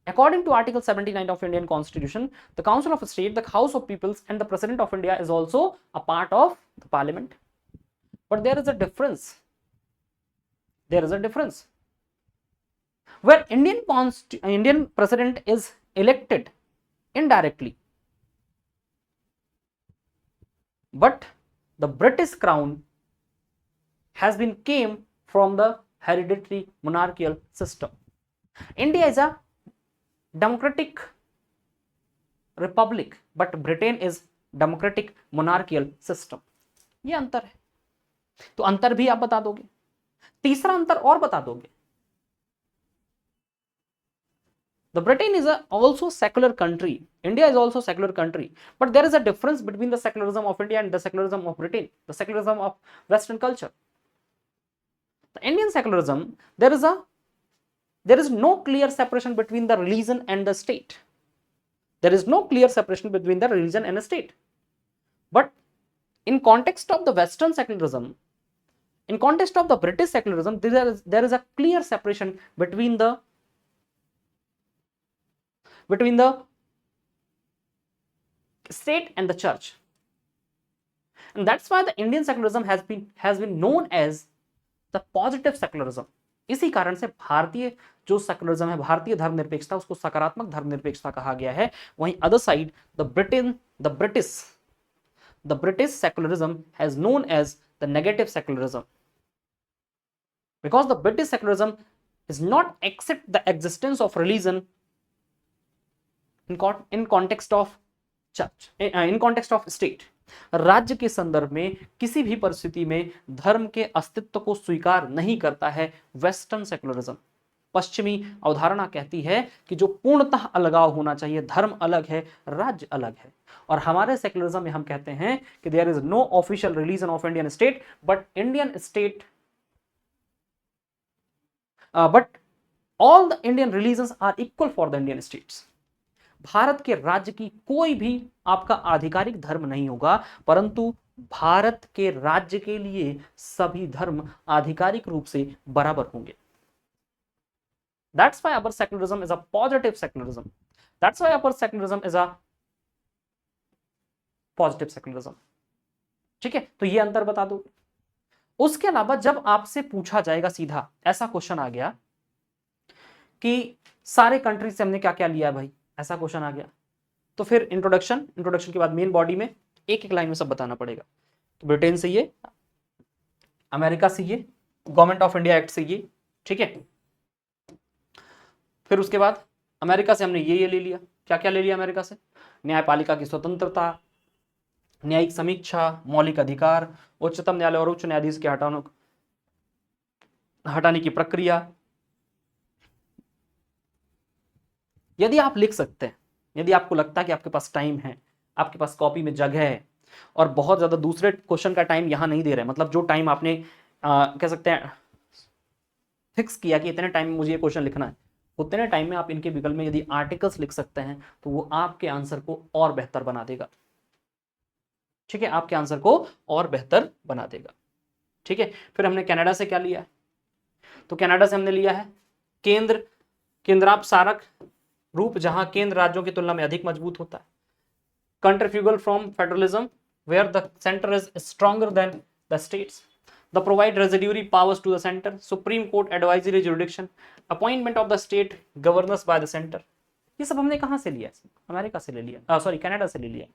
According to Article 79 of Indian Constitution, the Council of State, the House of Peoples, and the President of India is also a part of the Parliament. But there is a difference. There is a difference. Where Indian President is elected indirectly, but the British Crown has been came from the hereditary monarchical system. India is a democratic republic, but Britain is democratic monarchical system। ये अंतर है। तो अंतर भी आप बता दोगे। तीसरा अंतर और बता दोगे, the Britain is also secular country, India is also secular country, but there is a difference between the secularism of India and the secularism of Britain, the secularism of Western culture. The Indian secularism, there is no clear separation between the religion and the state. There is no clear separation between the religion and the state. But in context of the Western secularism, in context of the British secularism, there is a clear separation between the state and the church. And that's why the Indian secularism has been known as the positive secularism. इसी कारण से भारतीय जो secularism है, भारतीय धर्मनिरपेक्षता, उसको सकारात्मक धर्मनिरपेक्षता कहा गया है। वहीं other side the British secularism has known as the negative secularism, because the British secularism is not accept the existence of religion in context of church, in context of state. राज्य के संदर्भ में किसी भी परिस्थिति में धर्म के अस्तित्व को स्वीकार नहीं करता है वेस्टर्न सेकुलरिज्म। पश्चिमी अवधारणा कहती है कि जो पूर्णतः अलगाव होना चाहिए, धर्म अलग है, राज्य अलग है। और हमारे सेकुलरिज्म में हम कहते हैं कि there is no official religion of Indian state, but all the Indian religions are equal for the Indian states. Bharat के राज्य की कोई भी आपका आधिकारिक धर्म नहीं होगा, परंतु भारत के राज्य के लिए सभी धर्म आधिकारिक रूप से बराबर होंगे। That's why our secularism is a positive secularism. That's why our secularism is a positive secularism. ठीक है, तो ये अंतर बता दो। उसके अलावा जब आपसे पूछा जाएगा, सीधा ऐसा क्वेश्चन आ गया कि सारे कंट्री से हमने क्या क्या लिया है भाई, ऐसा क्वेश्चन आ गया, तो फिर इंट्रोडक्शन के बाद मेन बॉडी में एक एक लाइन में सब बताना पड़ेगा। तो ब्रिटेन से ये, अमेरिका से ये, गवर्नमेंट ऑफ इंडिया एक्ट से ये, ठीक है। फिर उसके बाद अमेरिका से हमने ये ले लिया, क्या क्या ले लिया अमेरिका से, न्यायपालिका की स्वतंत्रता, न्यायिक समीक्षा, मौलिक अधिकार, उच्चतम न्यायालय और उच्च न्यायाधीश के हटाने की प्रक्रिया। यदि आप लिख सकते हैं, यदि आपको लगता है कि आपके पास टाइम है, आपके पास कॉपी में जगह है, और बहुत ज्यादा दूसरे क्वेश्चन का टाइम यहां नहीं दे रहे, मतलब जो टाइम आपने कह सकते हैं फिक्स किया कि इतने टाइम में मुझे ये क्वेश्चन लिखना है, उतने टाइम में आप इनके विकल्प में यदि आर्टिकल्स लिख सकते हैं तो वो आपके आंसर को और बेहतर बना देगा। ठीक है, आपके आंसर को और बेहतर बना देगा। ठीक है, फिर हमने कनाडा से क्या लिया है, तो कनाडा से हमने लिया है केंद्रापसारक रूप, जहां केंद्र राज्यों की तुलना में अधिक मजबूत होता है। Centrifugal from federalism, where the centre is stronger than the states. The provide residuary powers to the center, Supreme Court advisory jurisdiction, appointment of the state governors by the center। ये सब हमने कहां से लिया, अमेरिका से ले लिया, sorry Canada से ले लिया।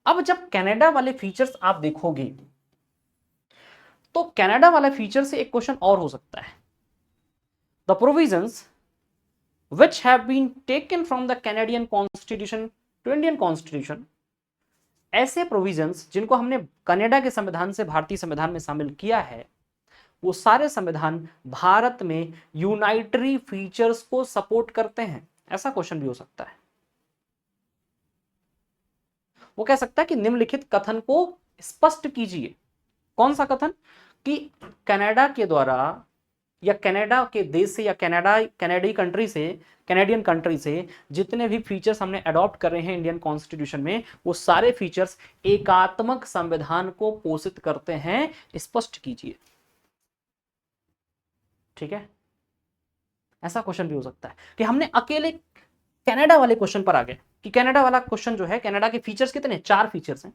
अब जब कनाडा वाले फीचर्स आप देखोगे तो कनाडा वाला फीचर से एक क्वेश्चन और हो सकता है। The provisions which have been taken from the Canadian Constitution to Indian Constitution, ऐसे प्रोविजंस जिनको हमने कनाडा के संविधान से भारतीय संविधान में शामिल किया है, वो सारे संविधान भारत में यूनाइटरी फीचर्स को सपोर्ट करते हैं। ऐसा क्वेश्चन भी हो सकता है। वो कह सकता है कि निम्नलिखित कथन को स्पष्ट कीजिए। कौन सा कथन, कि कनाडा के द्वारा या कनाडा के देश से या कैनेडियन कंट्री से जितने भी फीचर्स हमने अडॉप्ट कर रहे हैं इंडियन कॉन्स्टिट्यूशन में, वो सारे फीचर्स एकात्मक संविधान को पोषित करते हैं, स्पष्ट कीजिए। ठीक है, ऐसा क्वेश्चन भी हो सकता है कि हमने अकेले कनाडा वाले क्वेश्चन पर आ गए कि कनाडा वाला क्वेश्चन जो है, कनाडा के फीचर्स कितने, 4 फीचर्स हैं।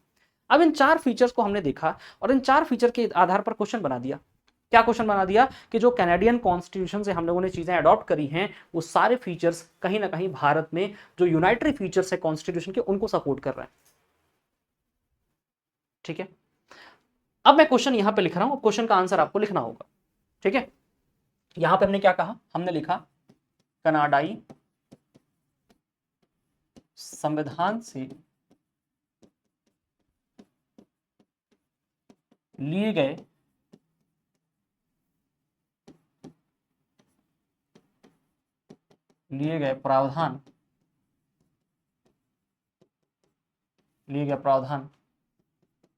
अब इन 4 फीचर्स को हमने देखा और इन 4 फीचर के आधार पर क्वेश्चन बना दिया। क्या क्वेश्चन बना दिया कि जो कैनेडियन कॉन्स्टिट्यूशन से हम लोगों ने चीजें अडॉप्ट करी हैं, वो सारे फीचर्स कहीं ना कहीं भारत में जो यूनाइटरी फीचर्स है कॉन्स्टिट्यूशन के, उनको सपोर्ट कर रहे हैं। ठीक है, अब मैं क्वेश्चन यहां पे लिख रहा हूं, क्वेश्चन का आंसर आपको लिखना होगा। ठीक है, यहां पे हमने क्या कहा, हमने लिखा कनाडाई संविधान से लिए गए प्रावधान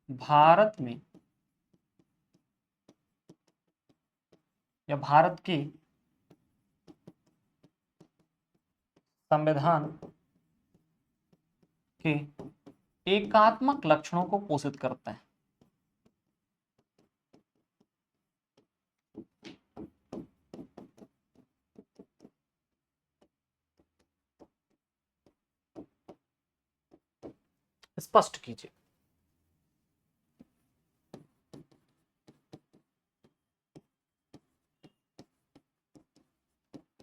भारत में या भारत के संविधान के एकात्मक लक्षणों को पोषित करते हैं। स्पष्ट कीजिए।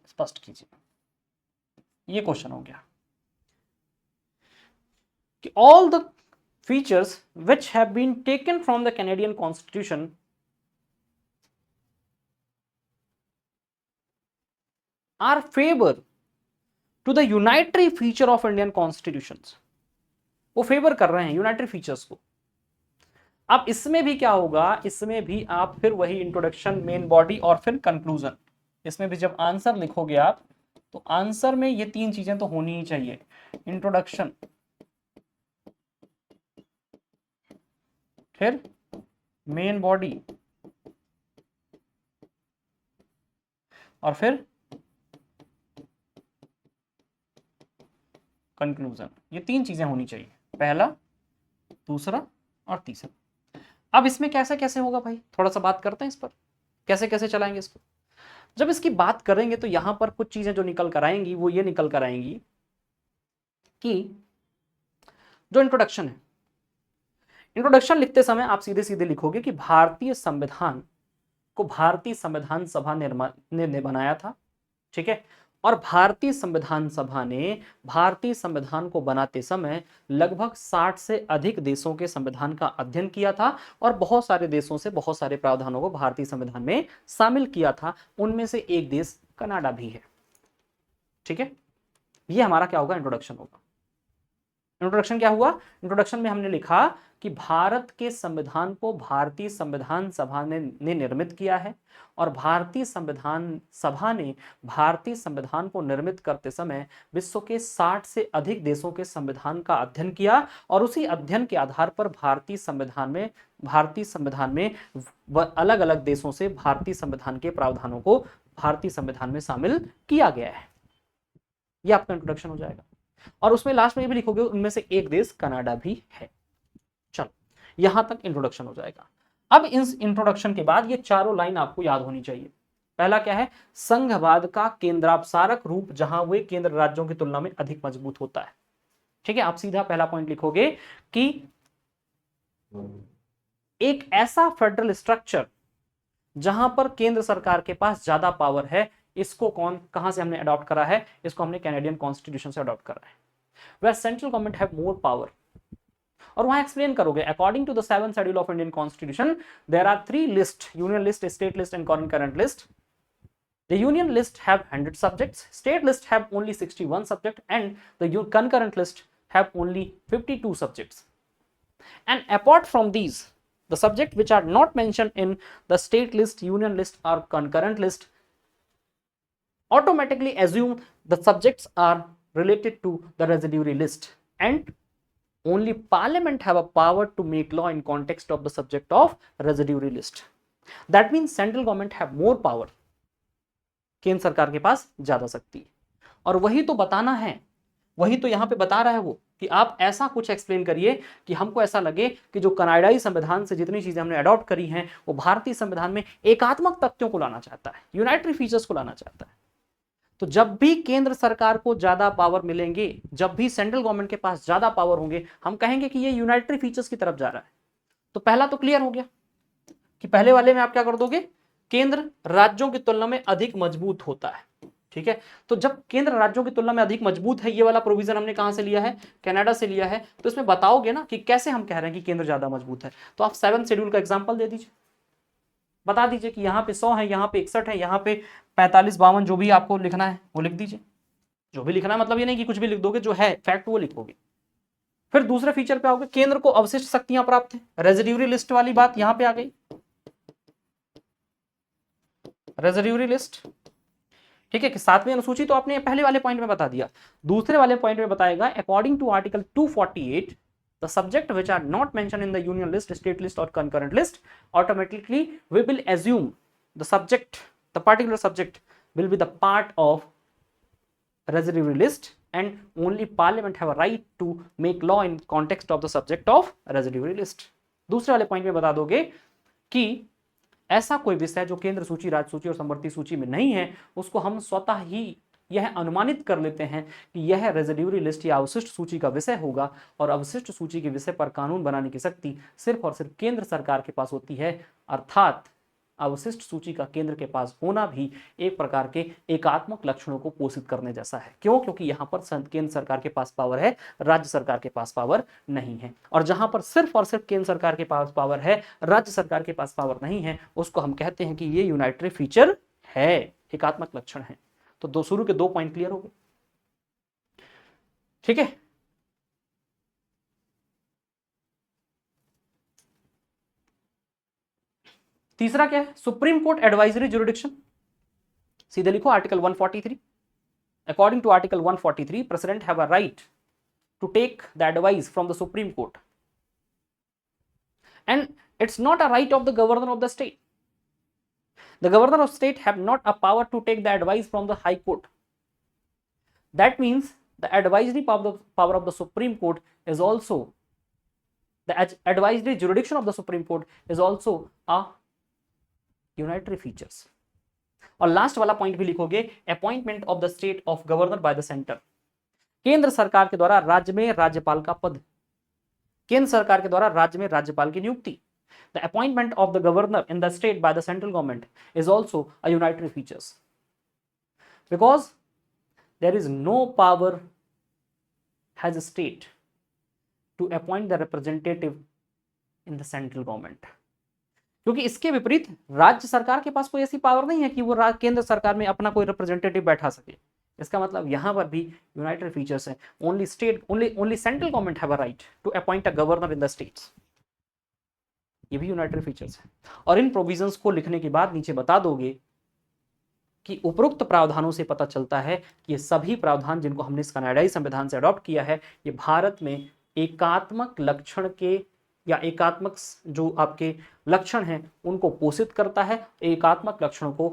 स्पष्ट कीजिए। ये क्वेश्चन हो गया कि all the features which have been taken from the Canadian Constitution are favor to the unitary feature of Indian constitutions। वो फेवर कर रहे हैं यूनाइटरी फीचर्स को। अब इसमें भी क्या होगा, इसमें भी आप फिर वही इंट्रोडक्शन, मेन बॉडी और फिर कंक्लूजन। इसमें भी जब आंसर लिखोगे आप तो आंसर में ये तीन चीजें तो होनी ही चाहिए, इंट्रोडक्शन, फिर मेन बॉडी और फिर कंक्लूजन। ये तीन चीजें होनी चाहिए, पहला, दूसरा और तीसरा। अब इसमें कैसे कैसे होगा भाई, थोड़ा सा बात करते हैं इस पर, कैसे कैसे चलाएंगे इसको। जब इसकी बात करेंगे तो यहां पर कुछ चीजें जो निकल कर आएंगी वो ये निकल कर आएंगी कि जो इंट्रोडक्शन है, इंट्रोडक्शन लिखते समय आप सीधे सीधे लिखोगे कि भारतीय संविधान को भारतीय संविधान सभा ने बनाया था, ठीक है। और भारतीय संविधान सभा ने भारतीय संविधान को बनाते समय लगभग 60 से अधिक देशों के संविधान का अध्ययन किया था और बहुत सारे देशों से बहुत सारे प्रावधानों को भारतीय संविधान में शामिल किया था। उनमें से एक देश कनाडा भी है, ठीक है। ये हमारा क्या होगा, इंट्रोडक्शन होगा। इंट्रोडक्शन क्या हुआ, इंट्रोडक्शन में हमने लिखा कि भारत के संविधान को भारतीय संविधान सभा ने निर्मित किया है और भारतीय संविधान सभा ने भारतीय संविधान को निर्मित करते समय विश्व के 60 से अधिक देशों के संविधान का अध्ययन किया और उसी अध्ययन के आधार पर भारतीय संविधान में अलग अलग देशों से भारतीय संविधान के प्रावधानों को भारतीय संविधान में शामिल किया गया है। यह आपका इंट्रोडक्शन हो जाएगा और उसमें लास्ट में ये भी लिखोगे उनमें से एक देश कनाडा भी है। चलो, यहां तक इंट्रोडक्शन हो जाएगा। अब इस इंट्रोडक्शन के बाद ये चारों लाइन आपको याद होनी चाहिए। पहला क्या है, संघवाद का केंद्रापसारक रूप जहां वे केंद्र राज्यों की तुलना में अधिक मजबूत होता है, ठीक है। आप सीधा पहला पॉइंट लिखोगे कि एक ऐसा फेडरल स्ट्रक्चर जहां पर केंद्र सरकार के पास ज्यादा पावर है, इसको कहां से हमने अडॉप्ट करा है, इसको हमने कैनेडियन कॉन्स्टिट्यूशन से अडॉप्ट करा है। Where central government have more power, और वहां एक्सप्लेन करोगे according to the 7th schedule of Indian constitution there are 3 list, union list, state list and concurrent list. The union list have 100 subjects, state list have only 61 subjects, and the concurrent list have only 52 subjects. And apart from these, the subjects which are not mentioned in the state list, union list or concurrent list automatically assume the subjects are related to the residuary list, and only parliament have a power to make law in context of the subject of residuary list. That means central government have more power, केंद्र सरकार के पास ज्यादा शक्ति। और वही तो बताना है, वही तो यहां पे बता रहा है वो कि आप ऐसा कुछ एक्सप्लेन करिए कि हमको ऐसा लगे कि जो कनाडाई संविधान से जितनी चीजें हमने अडॉप्ट करी हैं वो भारतीय संविधान में एकात्मक तथ्यों को लाना चाहता है, यूनाइटरी फीचर्स को लाना चाहता है। तो जब भी केंद्र सरकार को ज्यादा पावर मिलेंगे, जब भी सेंट्रल गवर्नमेंट के पास ज्यादा पावर होंगे, हम कहेंगे कि ये यूनाइटरी फीचर्स की तरफ जा रहा है। तो पहला तो क्लियर हो गया कि पहले वाले में आप क्या कर दोगे, केंद्र राज्यों की तुलना में अधिक मजबूत होता है, ठीक है। तो जब केंद्र राज्यों की तुलना में अधिक मजबूत है, ये वाला प्रोविजन हमने कहां से लिया है, कनाडा से लिया है। तो इसमें बताओगे ना कि कैसे हम कह रहे हैं कि केंद्र ज्यादा मजबूत है। तो आप 7th शेड्यूल का एग्जांपल दे दीजिए, बता दीजिए कि यहाँ पे 100 है, यहाँ पे 61 है, यहाँ पे 45-52, जो भी आपको लिखना है वो लिख दीजिए। जो भी लिखना है मतलब ये नहीं कि कुछ भी लिख दोगे, जो है फैक्ट वो लिखोगे। फिर दूसरे फीचर पे आओगे, केंद्र को अवशिष्ट शक्तियां प्राप्त है, रेजिड्यूरी लिस्ट वाली बात यहां पे आ गई, रेजिड्यूरी लिस्ट। ठीक है कि 7वीं अनुसूची तो आपने पहले वाले पॉइंट में बता दिया, दूसरे वाले पॉइंट में बताएगा according to article 248 the subject which are not mentioned in the union list, state list or concurrent list, automatically we will assume the subject, the particular subject will be the part of residuary list and only parliament have a right to make law in context of the subject of residuary list। दूसरे वाले point में बता दोगे कि ऐसा कोई विषय जो केंद्र सूची, राज्य सूची और समवर्ती सूची में नहीं है, उसको हम स्वतः ही यह अनुमानित कर लेते हैं कि यह रेजिड्यूरी लिस्ट या अवशिष्ट सूची का विषय होगा, और अवशिष्ट सूची के विषय पर कानून बनाने की शक्ति सिर्फ और सिर्फ केंद्र सरकार के पास होती है। अर्थात अवशिष्ट सूची का केंद्र के पास होना भी एक प्रकार के एकात्मक लक्षणों को पोषित करने जैसा है। क्यों? क्योंकि यहां पर केंद्र सरकार के पास पावर है, राज्य सरकार के पास पावर नहीं है। और जहां पर सिर्फ और सिर्फ केंद्र सरकार के पास पावर है, राज्य सरकार के पास पावर नहीं है, उसको हम कहते हैं कि ये यूनाइटरी फीचर है, एकात्मक लक्षण है। तो दो शुरू के 2 पॉइंट क्लियर हो गए। ठीक है, तीसरा क्या है? Supreme court advisory jurisdiction. सीधे लिखो article 143। According to article 143 president have a right to take the advice from the supreme court and it's not a right of the governor of the state. The governor of state have not a power to take the advice from the high court. That means the advisory power of the Supreme Court is also, the advisory jurisdiction of the Supreme Court is also a unitary features। और last वाला point भी लिखोगे, appointment of the state of governor by the centre. केंद्र सरकार के द्वारा राज्य में राज्यपाल का पद, केंद्र सरकार के द्वारा राज्य में राज्यपाल की नियुक्ति। The appointment of the governor in the state by the central government is also a unitary features, because there is no power has a state to appoint the representative in the central government। क्योंकि इसके विपरीत राज्य सरकार के पास कोई ऐसी power नहीं है कि वो केंद्र सरकार में अपना कोई रिप्रेजेंटेटिव बैठा सके। इसका मतलब यहां पर भी यूनाइटरी फीचर्स है। Only state, only central government have a right to appoint a governor in the states. ये भी यूनाइटरी फीचर्स है। और इन प्रोविजंस को लिखने के बाद नीचे बता दोगे कि उपरोक्त प्रावधानों से पता चलता है कि ये सभी प्रावधान जिनको हमने इस कनाडाई संविधान से अडॉप्ट किया है, ये भारत में एकात्मक लक्षण के या एकात्मक जो आपके लक्षण हैं उनको पोषित करता है, एकात्मक लक्षणों को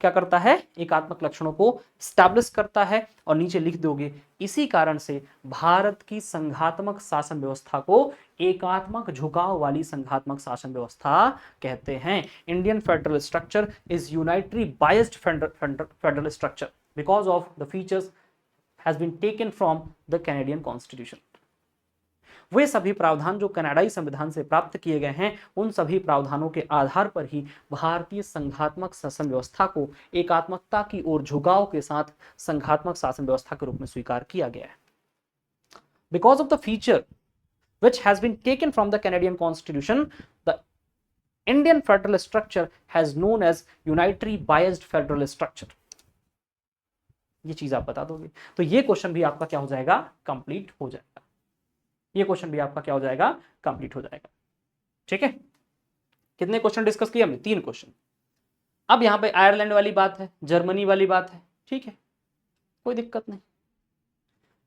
क्या करता है, एकात्मक लक्षणों को स्टैब्लिश करता है। और नीचे लिख दोगे इसी कारण से भारत की संघात्मक शासन व्यवस्था को एकात्मक झुकाव वाली संघात्मक शासन व्यवस्था कहते हैं। Indian federal structure is unitary biased federal structure because of the features has been taken from the Canadian constitution. वे सभी प्रावधान जो कनाडाई संविधान से प्राप्त किए गए हैं, उन सभी प्रावधानों के आधार पर ही भारतीय संघात्मक शासन व्यवस्था को एकात्मकता की ओर झुकाव के साथ संघात्मक शासन व्यवस्था के रूप में स्वीकार किया गया है। Because of the feature which has been taken from the Canadian Constitution, the Indian federal structure has known as unitary biased federal structure। ये चीज आप बता दोगे तो ये क्वेश्चन भी आपका क्या हो जाएगा, कंप्लीट हो जाएगा। ये क्वेश्चन भी आपका क्या हो जाएगा, कंप्लीट हो जाएगा। ठीक है, कितने क्वेश्चन डिस्कस किए हमने? 3 क्वेश्चन। अब यहां पे आयरलैंड वाली बात है, जर्मनी वाली बात है, ठीक है, कोई दिक्कत नहीं।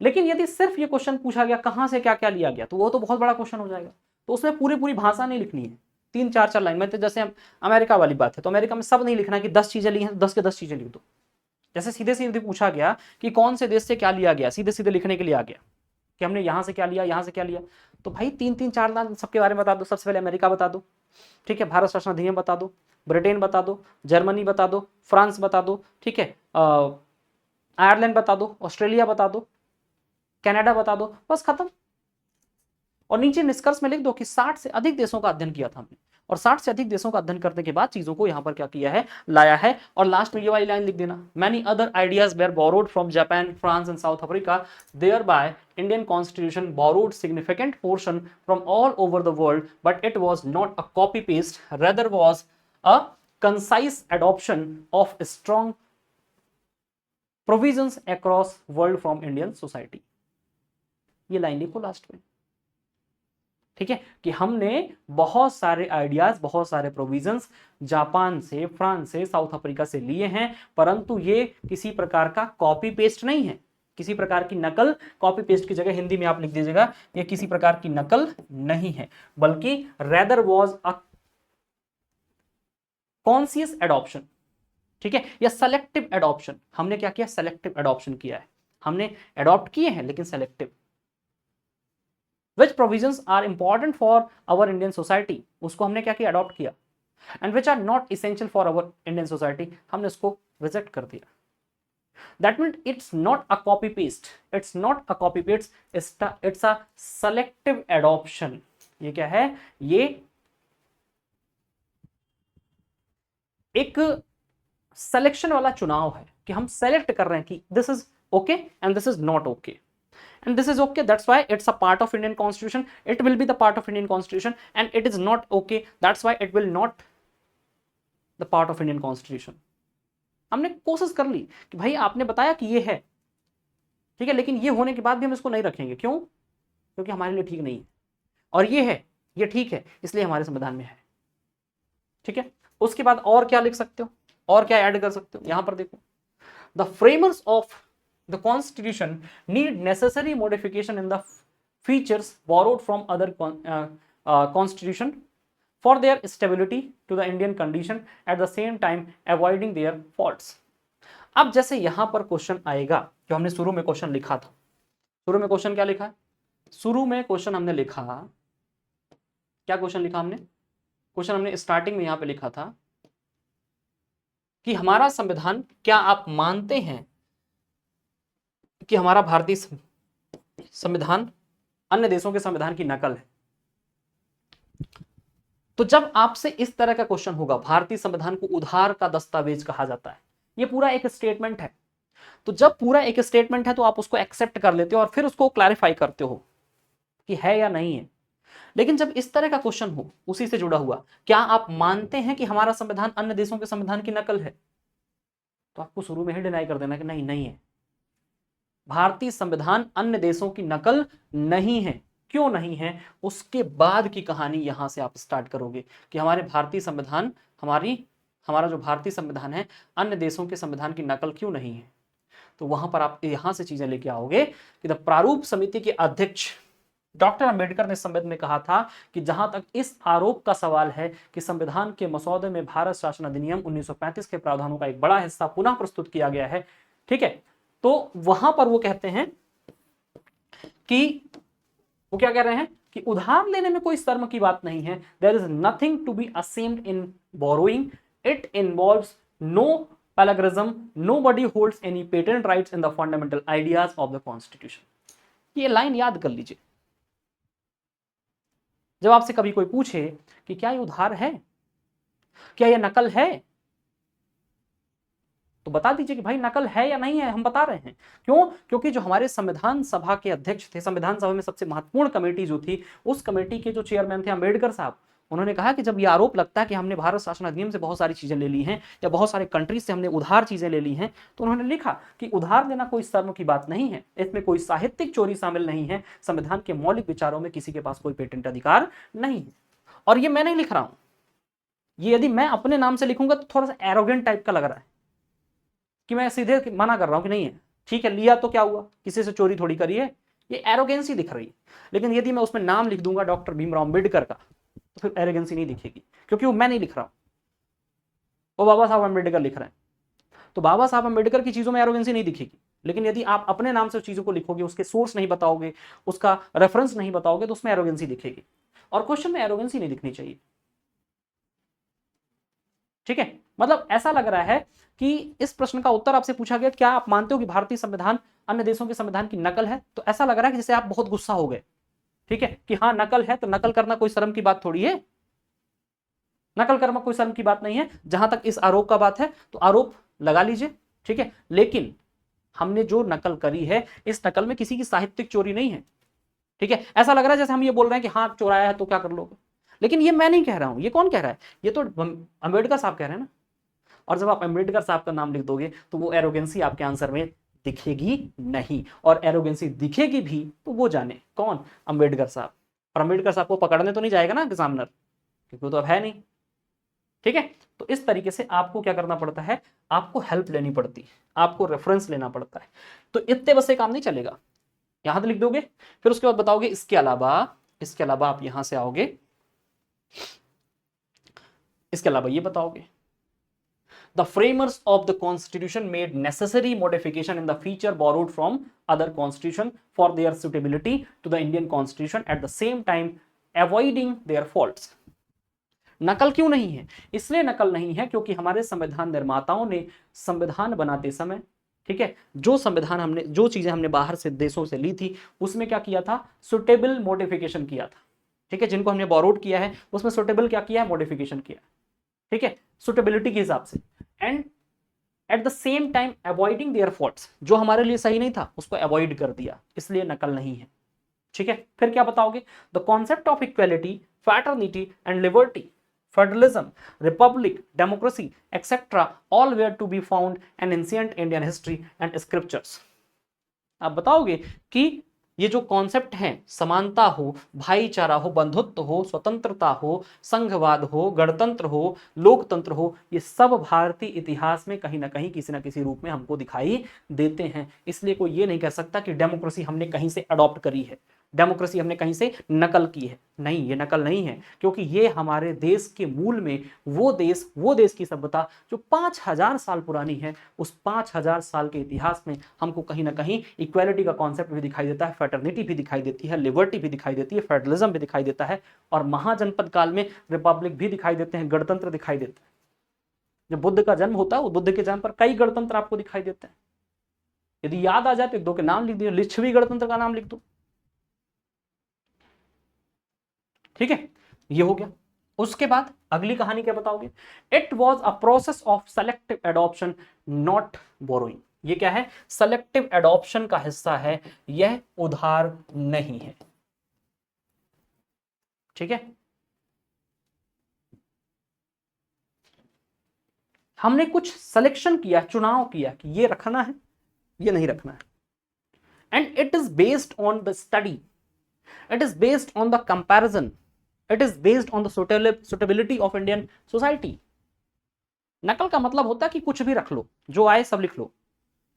लेकिन यदि सिर्फ ये क्वेश्चन पूछा गया कहां से क्या क्या लिया गया, तो वो तो बहुत बड़ा क्वेश्चन हो जाएगा। तो उसमें पूरी भाषा नहीं लिखनी है, 3-4 लाइन में। तो जैसे अमेरिका वाली बात है, तो अमेरिका में सब नहीं लिखना है कि 10 चीजें ली हैं, 10 के 10 चीजें लिख दो। जैसे सीधे सीधे पूछा गया कि कौन से देश से क्या लिया गया, सीधे सीधे लिखने के लिए आ गया कि हमने यहां से क्या लिया, यहां से क्या लिया। तो भाई 3-4 लाइन सबके बारे में बता दो। सबसे पहले अमेरिका बता दो, ठीक है, भारत शासन अधिनियम बता दो, ब्रिटेन बता दो, जर्मनी बता दो, फ्रांस बता दो, ठीक है, आयरलैंड बता दो, ऑस्ट्रेलिया बता दो, कनाडा बता दो, बस खत्म। और नीचे निष्कर्ष में लिख दो कि 60 से अधिक देशों का अध्ययन किया था हमने, और 60 से अधिक देशों का अध्ययन करने के बाद चीजों को यहां पर क्या किया है, लाया है। और लास्ट में ये वाली लाइन लिख देना, many other ideas were borrowed from Japan, France and South Africa, thereby Indian constitution borrowed significant portion from all over the world, but it was not a copy paste, rather was a concise adoption of strong provisions across world from Indian society. ये line लिखो last में। ठीक है, कि हमने बहुत सारे ideas, बहुत सारे प्रोविजंस जापान से, फ्रांस से, साउथ अफ्रीका से लिए हैं, परंतु ये किसी प्रकार का कॉपी पेस्ट नहीं है, किसी प्रकार की नकल, कॉपी पेस्ट की जगह हिंदी में आप लिख दीजिएगा, ये किसी प्रकार की नकल नहीं है, बल्कि rather was a conscious adoption. ठीक है, या सेलेक्टिव एडॉप्शन। हमने क्या किया, सेलेक्टिव एडॉप्शन किया है, हमने एडॉप्ट किए हैं लेकिन selective. Which provisions are important for our Indian society, उसको हमने क्या किया, अडॉप्ट किया, and which are not essential for our Indian society, हमने उसको रिजेक्ट कर दिया। That mean it's not a copy paste, it's not a copy paste, it's a selective adoption. ये क्या है, ये एक सिलेक्शन वाला चुनाव है कि हम सेलेक्ट कर रहे हैं कि this is okay and this is not okay, and this is okay, that's why it's a part of Indian constitution, it will be the part of Indian constitution, and it is not okay, that's why it will not the part of Indian constitution। हमने कोशिश कर ली कि भाई आपने बताया कि ये है, ठीक है, लेकिन ये होने के बाद भी हम इसको नहीं रखेंगे, क्यों, क्योंकि हमारे लिए ठीक नहीं है, और ये है, ये ठीक है, इसलिए हमारे संविधान में है। ठीक है, उसके बाद और क्या लिख सकते हो, और क्या ऐड कर सकते हो, यहां पर देखो, the framers of the constitution need necessary modification in the features borrowed from other constitution for their stability to the Indian condition, at the same time avoiding their faults। अब जैसे यहां पर क्वेश्चन आएगा, जो हमने शुरू में क्वेश्चन लिखा था, शुरू में क्वेश्चन क्या लिखा है, शुरू में क्वेश्चन हमने लिखा, क्या क्वेश्चन लिखा हमने, क्वेश्चन हमने स्टार्टिंग में यहां पे लिखा था कि हमारा संविधान, क्या आप मानते हैं कि हमारा भारतीय संविधान अन्य देशों के संविधान की नकल है। तो जब आपसे इस तरह का क्वेश्चन होगा, भारतीय संविधान को उधार का दस्तावेज कहा जाता है, ये पूरा एक स्टेटमेंट है, तो जब पूरा एक स्टेटमेंट है तो आप उसको एक्सेप्ट कर लेते हो और फिर उसको क्लैरिफाई करते हो कि है या नहीं है। लेकिन जब इस तरह का क्वेश्चन हो उसी से जुड़ा हुआ, क्या आप मानते हैं कि हमारा संविधान अन्य देशों के संविधान की नकल है, तो आपको शुरू में ही डिनाई कर देना कि नहीं, नहीं है, भारतीय संविधान अन्य देशों की नकल नहीं है। क्यों नहीं है, उसके बाद की कहानी यहां से आप स्टार्ट करोगे कि हमारे भारतीय संविधान, हमारा जो भारतीय संविधान है अन्य देशों के संविधान की नकल क्यों नहीं है। तो वहां पर आप यहां से चीजें लेके आओगे कि द प्रारूप समिति के अध्यक्ष डॉक्टर अंबेडकर ने संविधान में कहा था कि जहां तक इस आरोप का सवाल है कि संविधान के मसौदे में भारत शासन अधिनियम 1935 के प्रावधानों का एक बड़ा हिस्सा पुनः प्रस्तुत किया गया है, ठीक है, तो वहां पर वो कहते हैं कि वो क्या कह रहे हैं कि उधार लेने में कोई शर्म की बात नहीं है, there is nothing to be ashamed in borrowing, it involves no plagiarism, nobody holds any patent rights in the fundamental ideas of the constitution. ये लाइन याद कर लीजिए, जब आपसे कभी कोई पूछे कि क्या ये उधार है, क्या ये नकल है, तो बता दीजिए कि भाई नकल है या नहीं है, हम बता रहे हैं। क्यों, क्योंकि जो हमारे संविधान सभा के अध्यक्ष थे, संविधान सभा में सबसे महत्वपूर्ण कमेटी जो थी, उस कमेटी के जो चेयरमैन थे अंबेडकर साहब, उन्होंने कहा कि जब ये आरोप लगता है कि हमने भारत शासन अधिनियम से बहुत सारी चीजें ले ली हैं या बहुत सारे कंट्रीज से हमने उधार चीजें ले ली हैं, तो उन्होंने लिखा कि उधार लेना कोई शर्म की बात नहीं है, इसमें कोई साहित्यिक चोरी शामिल नहीं है, संविधान के मौलिक विचारों में किसी के पास कोई पेटेंट अधिकार नहीं है। और ये मैं नहीं लिख रहा हूं, ये यदि मैं अपने नाम से लिखूंगा तो थोड़ा सा एरोगेंट टाइप का लग रहा है कि मैं सीधे मना कर रहा हूं कि नहीं है, ठीक है, लिया तो क्या हुआ, किसी से चोरी थोड़ी करी है, ये एरोगेंसी दिख रही है। लेकिन यदि मैं उसमें नाम लिख दूंगा डॉक्टर भीमराव अंबेडकर का, तो फिर एरोगेंसी नहीं दिखेगी, क्योंकि वो मैं नहीं लिख रहा हूं, वो बाबा साहब अंबेडकर लिख रहे हैं। तो बाबा साहब अंबेडकर की चीजों में एरोगेंसी नहीं दिखेगी। लेकिन यदि आप अपने नाम से चीजों को लिखोगे, उसके सोर्स नहीं बताओगे, उसका रेफरेंस नहीं बताओगे, तो उसमें एरोगेंसी दिखेगी, और क्वेश्चन में एरोगेंसी नहीं दिखनी चाहिए। ठीक है, मतलब ऐसा लग रहा है कि इस प्रश्न का उत्तर आपसे पूछा गया, क्या आप मानते हो कि भारतीय संविधान अन्य देशों के संविधान की नकल है, तो ऐसा लग रहा है कि जैसे आप बहुत गुस्सा हो गए, ठीक है, कि हाँ नकल है, तो नकल करना कोई शर्म की बात थोड़ी है, नकल करना कोई शर्म की बात नहीं है। जहां तक इस आरोप का बात है तो आरोप लगा लीजिए, ठीक है, लेकिन हमने जो नकल करी है, इस नकल में किसी की साहित्यिक चोरी नहीं है। ठीक है, ऐसा लग रहा है जैसे हम ये बोल रहे हैं कि हाँ चोराया है तो क्या कर लोगे, लेकिन ये मैं नहीं कह रहा हूं, ये कौन कह रहा है, ये तो अंबेडकर साहब कह रहे हैं ना। और जब आप अंबेडकर साहब का नाम लिख दोगे तो वो एरोगेंसी आपके आंसर में दिखेगी नहीं, और एरोगेंसी दिखेगी भी तो वो जाने कौन, अंबेडकर साहब। और अम्बेडकर साहब को पकड़ने तो नहीं जाएगा ना एग्जामिनर, क्योंकि वो तो अब है नहीं। ठीक है, तो इस तरीके से आपको क्या करना पड़ता है, आपको हेल्प लेनी पड़ती है, आपको रेफरेंस लेना पड़ता है। तो इतने बस से काम नहीं चलेगा, यहां तो लिख दोगे, फिर उसके बाद बताओगे इसके अलावा आप यहां से आओगे, इसके अलावा ये बताओगे the framers of the constitution made necessary modification in the feature borrowed from other constitution for their suitability to the Indian constitution at the same time avoiding their faults। नकल क्यों नहीं है, इसलिए नकल नहीं है क्योंकि हमारे संविधान निर्माताओं ने संविधान बनाते समय, ठीक है, जो संविधान हमने, जो चीजें हमने बाहर से देशों से ली थी, उसमें क्या किया था, सुटेबल मॉडिफिकेशन किया था। ठीक है, जिनको हमने बोरोड किया है उसमें सुटेबल क्या किया है, मॉडिफिकेशन किया। ठीक है, सुटेबिलिटी के हिसाब से, and at the same time avoiding their faults, जो हमारे लिए सही नहीं था उसको अवॉइड कर दिया, इसलिए नकल नहीं है। ठीक है, फिर क्या बताओगे, the concept of equality, fraternity and liberty, federalism, republic, democracy etcetera all were to be found in ancient Indian history and scriptures. आप बताओगे कि ये जो कॉन्सेप्ट हैं, समानता हो, भाईचारा हो, बंधुत्व हो, स्वतंत्रता हो, संघवाद हो, गणतंत्र हो, लोकतंत्र हो, ये सब भारतीय इतिहास में कहीं ना कहीं किसी ना किसी रूप में हमको दिखाई देते हैं। इसलिए कोई ये नहीं कह सकता कि डेमोक्रेसी हमने कहीं से अडॉप्ट करी है, डेमोक्रेसी हमने कहीं से नकल की है। नहीं, ये नकल नहीं है, क्योंकि ये हमारे देश के मूल में वो देश की सभ्यता जो 5000 साल पुरानी है, उस 5000 साल के इतिहास में हमको कहीं ना कहीं इक्वालिटी का कॉन्सेप्ट भी दिखाई देता है, फ्रेटर्निटी भी दिखाई देती है, लिबर्टी भी दिखाई देती है, फेडरलिज्म भी दिखाई देता है, और महाजनपद काल में रिपब्लिक भी दिखाई देते हैं, गणतंत्र दिखाई देता है। जब बुद्ध का जन्म होता है, वो बुद्ध के जन्म पर कई गणतंत्र आपको दिखाई देते हैं। यदि याद आ जाए तो एक दो के नाम लिख दिए, लिच्छवी गणतंत्र का नाम लिख दो। ठीक है, ये हो गया। उसके बाद अगली कहानी क्या बताओगे, it was a process of selective adoption not borrowing. ये क्या है, सेलेक्टिव एडॉप्शन का हिस्सा है, यह उधार नहीं है। ठीक है, हमने कुछ सिलेक्शन किया, चुनाव किया कि ये रखना है, ये नहीं रखना है, and it is based on the study, it is based on the comparison, it is based on the suitability of Indian society। नकल का मतलब होता है कि कुछ भी रख लो, जो आए सब लिख लो।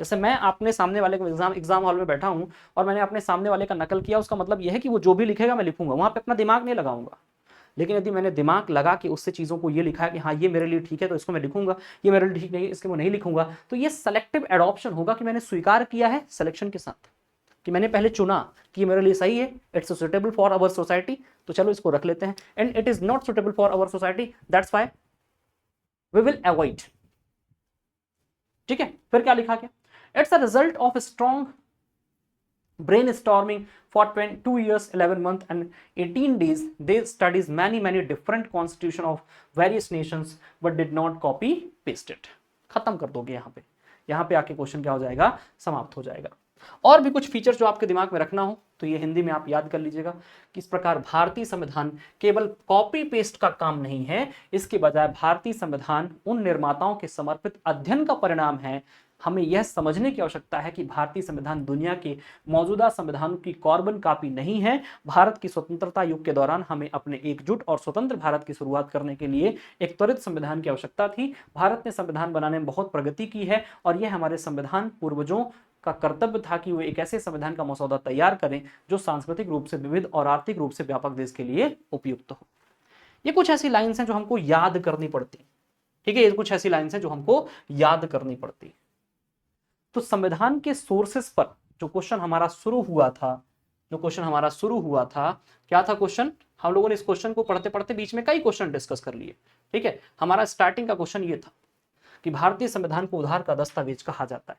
जैसे मैं अपने सामने वाले को एग्जाम हॉल में बैठा हूं और मैंने अपने सामने वाले का नकल किया, उसका मतलब यह है कि वो जो भी लिखेगा मैं लिखूंगा, वहां पे अपना दिमाग नहीं लगाऊंगा। लेकिन यदि मैंने दिमाग लगा के उससे चीजों को ये लिखा है कि हाँ ये मेरे लिए ठीक है तो इसको मैं लिखूंगा, ये मेरे लिए ठीक नहीं है इसको मैं नहीं लिखूंगा, तो ये सेलेक्टिव एडॉप्शन होगा कि मैंने स्वीकार किया है सिलेक्शन के साथ, कि मैंने पहले चुना कि मेरे लिए सही है, it's suitable for our society, तो चलो इसको रख लेते हैं, and it is not suitable for our society, that's why we will avoid. ठीक है, फिर क्या लिखा गया, it's a result of strong brainstorming for 2 years 11 months and 18 days they studies many different constitution of various nations but did not copy paste it। खत्म कर दोगे, यहाँ पे आके क्वेश्चन क्या हो जाएगा, समाप्त हो जाएगा। और भी कुछ फीचर जो आपके दिमाग में रखना हो तो ये हिंदी में आप याद कर लीजिएगा कि इस प्रकार भारतीय संविधान केवल कॉपी पेस्ट का काम नहीं है, इसके बजाय भारतीय संविधान उन निर्माताओं के समर्पित अध्ययन का परिणाम है। हमें यह समझने की आवश्यकता है कि भारतीय संविधान दुनिया के मौजूदा संविधानों की कार्बन कॉपी नहीं है। भारत की स्वतंत्रता युग के दौरान हमें अपने एकजुट और स्वतंत्र भारत की शुरुआत करने के लिए एक त्वरित संविधान की आवश्यकता थी। भारत ने संविधान बनाने में बहुत प्रगति की है और यह हमारे संविधान पूर्वजों का कर्तव्य था कि वो एक ऐसे संविधान का मसौदा तैयार करें जो सांस्कृतिक रूप से विविध और आर्थिक रूप से व्यापक देश के लिए उपयुक्त हो। ये कुछ ऐसी लाइन्स हैं जो हमको याद करनी पड़ती। ठीक है, ये कुछ ऐसी लाइन्स हैं जो हमको याद करनी पड़ती। तो संविधान के सोर्सेस पर जो क्वेश्चन हमारा शुरू हुआ था, क्या था क्वेश्चन, हम लोगों ने इस क्वेश्चन को पढ़ते पढ़ते बीच में कई क्वेश्चन डिस्कस कर लिए। ठीक है, हमारा स्टार्टिंग का क्वेश्चन ये था कि भारतीय संविधान को उधार का दस्तावेज कहा जाता है।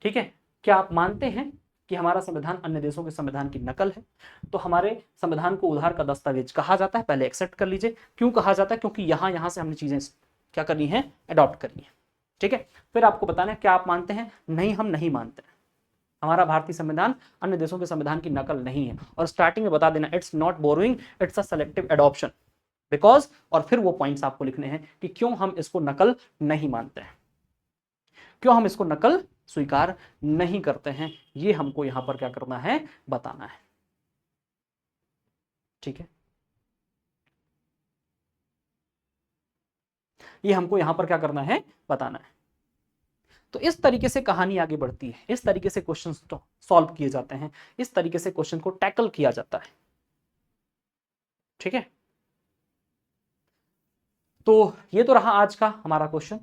ठीक है, क्या आप मानते हैं कि हमारा संविधान अन्य देशों के संविधान की नकल है? तो हमारे संविधान को उधार का दस्तावेज कहा जाता है, पहले एक्सेप्ट कर लीजिए। क्यों कहा जाता है? क्योंकि यहां से हमने चीजें क्या करनी है, अडॉप्ट करनी है। ठीक है, फिर आपको बताना है क्या आप मानते हैं। नहीं, हम नहीं मानते, हमारा भारतीय संविधान अन्य देशों के संविधान की नकल नहीं है। और स्टार्टिंग में बता देना, it's not borrowing, it's a selective adoption because, और फिर वो पॉइंट्स आपको लिखने हैं कि क्यों हम इसको नकल नहीं मानते हैं, क्यों हम इसको नकल स्वीकार नहीं करते हैं। ये हमको यहां पर क्या करना है, बताना है। ठीक है, ये हमको यहां पर क्या करना है, बताना है। तो इस तरीके से कहानी आगे बढ़ती है, इस तरीके से क्वेश्चन सॉल्व किए जाते हैं, इस तरीके से क्वेश्चन को टैकल किया जाता है। ठीक है, तो ये तो रहा आज का हमारा क्वेश्चन।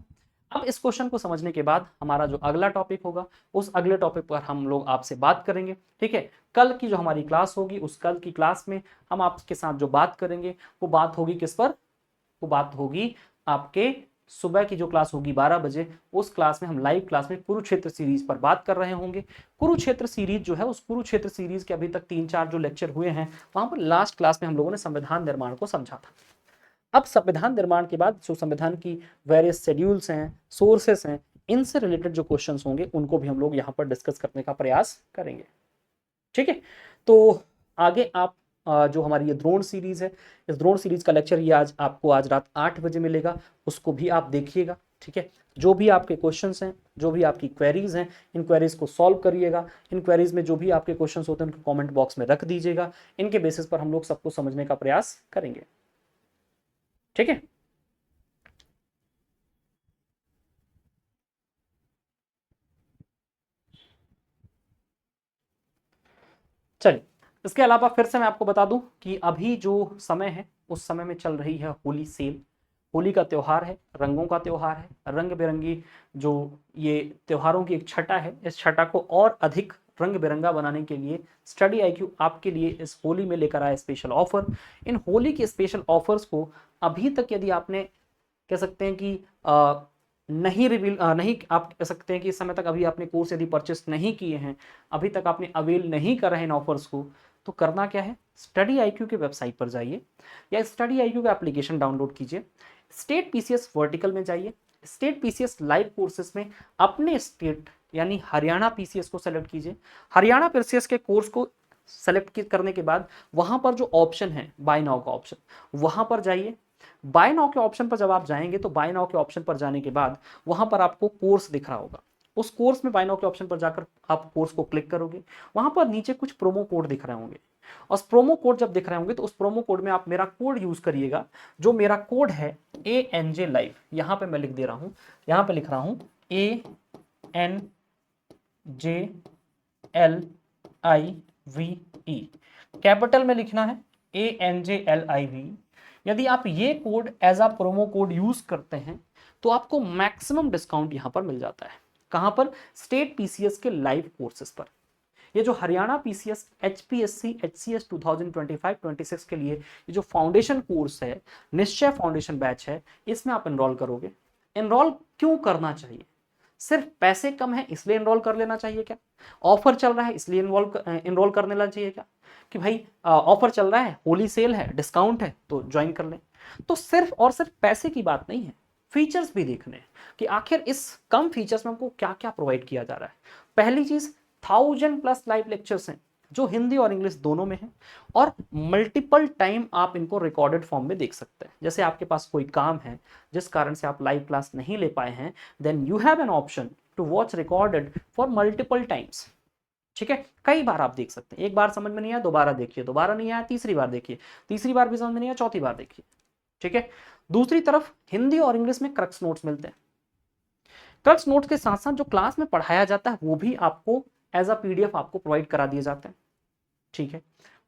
अब इस क्वेश्चन को समझने के बाद हमारा जो अगला टॉपिक होगा, उस अगले टॉपिक पर हम लोग आपसे बात करेंगे। ठीक है, कल की जो हमारी क्लास होगी, उस कल की क्लास में हम आपके साथ जो बात करेंगे वो बात होगी किस पर, वो बात होगी आपके सुबह की जो क्लास होगी 12 बजे, उस क्लास में हम लाइव क्लास में कुरुक्षेत्र सीरीज पर बात कर रहे होंगे। कुरुक्षेत्र सीरीज जो है, उस कुरुक्षेत्र सीरीज के अभी तक 3-4 जो लेक्चर हुए हैं, वहां पर लास्ट क्लास में हम लोगों ने संविधान निर्माण को समझा था। अब संविधान निर्माण के बाद जो संविधान की वेरियस शेड्यूल्स हैं, सोर्सेस हैं, इनसे रिलेटेड जो क्वेश्चंस होंगे उनको भी हम लोग यहाँ पर डिस्कस करने का प्रयास करेंगे। ठीक है, तो आगे आप जो हमारी ये द्रोण सीरीज है, इस द्रोण सीरीज का लेक्चर ये आज रात 8 बजे मिलेगा, उसको भी आप देखिएगा। ठीक है, जो भी आपके क्वेश्चंस हैं, जो भी आपकी क्वेरीज हैं, इन क्वेरीज को सॉल्व करिएगा। इन क्वेरीज में जो भी आपके क्वेश्चंस होते हैं उनको कमेंट बॉक्स में रख दीजिएगा। इनके बेसिस पर हम लोग सबको समझने का प्रयास करेंगे। ठीक है, चलिए, इसके अलावा फिर से मैं आपको बता दूं कि अभी जो समय है, उस समय में चल रही है होली सेल। होली का त्यौहार है, रंगों का त्यौहार है, रंग बिरंगी जो ये त्योहारों की एक छटा है, इस छटा को और अधिक रंग बिरंगा बनाने के लिए स्टडी IQ आपके लिए इस होली में लेकर आया स्पेशल ऑफर। इन होली के स्पेशल ऑफर्स को अभी तक यदि आपने कह सकते हैं कि नहीं आप कह सकते हैं कि इस समय तक अभी आपने कोर्स यदि परचेस नहीं किए हैं, अभी तक आपने अवेल नहीं करा है इन ऑफर्स को, तो करना क्या है, स्टडी IQ के वेबसाइट पर जाइए या स्टडी IQ का एप्लीकेशन डाउनलोड कीजिए। स्टेट PCS वर्टिकल में जाइए, स्टेट PCS लाइव कोर्सेस में अपने स्टेट यानी हरियाणा PCS को सेलेक्ट कीजिए। हरियाणा PCS के कोर्स को सेलेक्ट करने के बाद वहां पर जो ऑप्शन है बाय नाउ का ऑप्शन, वहां पर जाइए। बाय नाउ के ऑप्शन पर जब आप जाएंगे तो बाय नाउ के ऑप्शन पर जाने के बाद वहां पर आपको कोर्स दिख रहा होगा। उस कोर्स में बाय नाउ के ऑप्शन पर जाकर आप कोर्स को क्लिक करोगे, वहां पर नीचे कुछ प्रोमो कोड दिख रहे होंगे। और प्रोमो कोड जब दिख रहे होंगे तो उस प्रोमो कोड में आप मेरा कोड यूज करिएगा, जो मेरा कोड है ANJ लाइव। यहां पे मैं लिख दे रहा हूं, यहां पे लिख रहा हूं ANJLIVE, कैपिटल में लिखना है ANJLIVE। यदि आप ये code as a promo code use करते हैं तो आपको मैक्सिमम डिस्काउंट यहां पर मिल जाता है। कहां पर, स्टेट PCS के लाइव कोर्सेज पर। ये जो हरियाणा PCS HPSC HCS 2025-26 के लिए ये जो फाउंडेशन कोर्स है, निश्चय फाउंडेशन बैच है, इसमें आप एनरोल करोगे। एनरोल क्यों करना चाहिए, सिर्फ पैसे कम है इसलिए एनरोल कर लेना चाहिए क्या, ऑफर चल रहा है इसलिए एनरोल कर लेना चाहिए क्या, कि भाई ऑफर चल रहा है, होली सेल है, डिस्काउंट है तो ज्वाइन कर लें। तो सिर्फ और सिर्फ पैसे की बात नहीं है, फीचर्स भी देखने हैं कि आखिर इस कम फीचर्स में हमको क्या क्या प्रोवाइड किया जा रहा है। पहली चीज, 1000+ लाइव लेक्चर्स हैं जो हिंदी और इंग्लिश दोनों में हैं, और मल्टीपल टाइम आप इनको रिकॉर्डेड फॉर्म में देख सकते हैं। जैसे आपके पास कोई काम है जिस कारण से आप लाइव क्लास नहीं ले पाए हैं, then you have an option to watch recorded for multiple times. ठीक है, कई बार आप देख सकते हैं, एक बार समझ में नहीं आया दोबारा देखिए, दोबारा नहीं आया तीसरी बार देखिए, तीसरी बार भी समझ में नहीं आया चौथी बार देखिए। ठीक है, दूसरी तरफ हिंदी और इंग्लिश में क्रक्स नोट्स मिलते हैं। क्रक्स नोट्स के साथ साथ जो क्लास में पढ़ाया जाता है वो भी आपको एज अ PDF आपको प्रोवाइड करा दिए जाते हैं। ठीक है,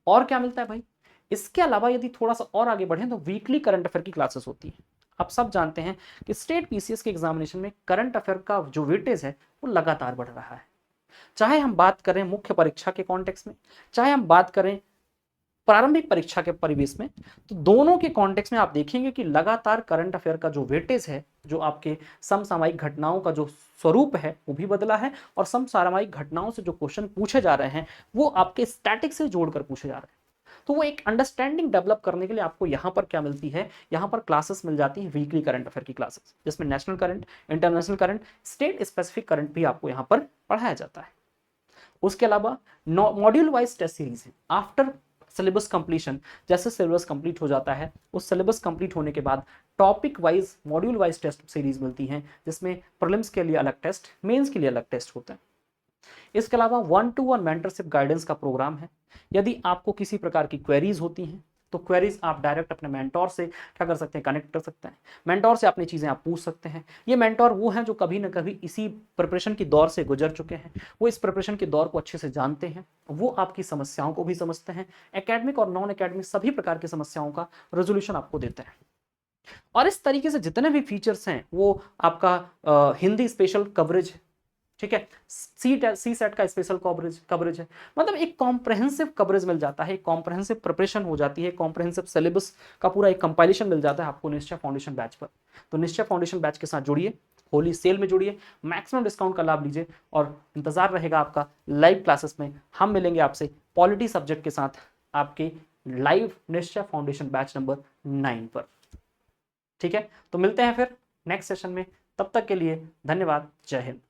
और क्या मिलता है भाई, इसके अलावा यदि थोड़ा सा और आगे बढ़े तो वीकली करंट अफेयर की क्लासेस होती है। आप सब जानते हैं कि स्टेट PCS के एग्जामिनेशन में करंट अफेयर का जो वेटेज है वो लगातार बढ़ रहा है। चाहे हम बात करें मुख्य परीक्षा के कॉन्टेक्स्ट में, चाहे हम बात करें प्रारंभिक परीक्षा के परिवेश में, तो दोनों के कॉन्टेक्स्ट में आप देखेंगे कि लगातार करंट अफेयर का जो वेटेज है, जो आपके समसामयिक घटनाओं का जो स्वरूप है वो भी बदला है, और समसामयिक घटनाओं से जो क्वेश्चन पूछे जा रहे हैं वो आपके स्टैटिक से जोड़कर पूछे जा रहे हैं। तो वो एक अंडरस्टैंडिंग डेवलप करने के लिए आपको यहाँ पर क्या मिलती है, यहाँ पर क्लासेस मिल जाती हैं, वीकली करंट अफेयर की क्लासेस, जिसमें national current, international current, state specific current भी आपको यहाँ पर पढ़ाया जाता है। उसके अलावा मॉड्यूल वाइज टेस्ट सीरीज है। आफ्टर सिलेबस कंप्लीशन, जैसे सिलेबस कंप्लीट हो जाता है, उस सिलेबस कंप्लीट होने के बाद topic wise module wise test series मिलती हैं, जिसमें प्रीलिम्स के लिए अलग टेस्ट, मेंस के लिए अलग टेस्ट होते हैं। इसके अलावा 1-to-1 मेंटरशिप गाइडेंस का प्रोग्राम है। यदि आपको किसी प्रकार की क्वेरीज होती हैं, तो क्वेरीज आप डायरेक्ट अपने मेंटोर से क्या कर सकते हैं, कनेक्ट कर सकते हैं। मेंटोर से अपनी चीज़ें आप पूछ सकते हैं। ये मेंटोर वो हैं जो कभी ना कभी इसी प्रिपरेशन की दौर से गुजर चुके हैं, वो इस प्रिपरेशन के दौर को अच्छे से जानते हैं, वो आपकी समस्याओं को भी समझते हैं, एकेडमिक और नॉन एकेडमिक सभी प्रकार की समस्याओं का रेजोल्यूशन आपको देते हैं। और इस तरीके से जितने भी फीचर्स हैं वो आपका हिंदी स्पेशल कवरेज, ठीक है, सी सेट का स्पेशल कवरेज है, मतलब एक कॉम्प्रहेंसिव कवरेज मिल जाता है, एक कॉम्प्रहेंसिव प्रिपरेशन हो जाती है, कॉम्प्रहेंसिव सिलेबस का पूरा एक कंपाइलेशन मिल जाता है आपको निश्चय फाउंडेशन बैच पर। तो निश्चय फाउंडेशन बैच के साथ जुड़िए, होली सेल में जुड़िए, मैक्सिमम डिस्काउंट का लाभ लीजिए और इंतजार रहेगा आपका लाइव क्लासेस में। हम मिलेंगे आपसे पॉलिटी सब्जेक्ट के साथ आपके लाइव निश्चय फाउंडेशन बैच नंबर 9 पर। ठीक है, तो मिलते हैं फिर नेक्स्ट सेशन में, तब तक के लिए धन्यवाद, जय हिंद।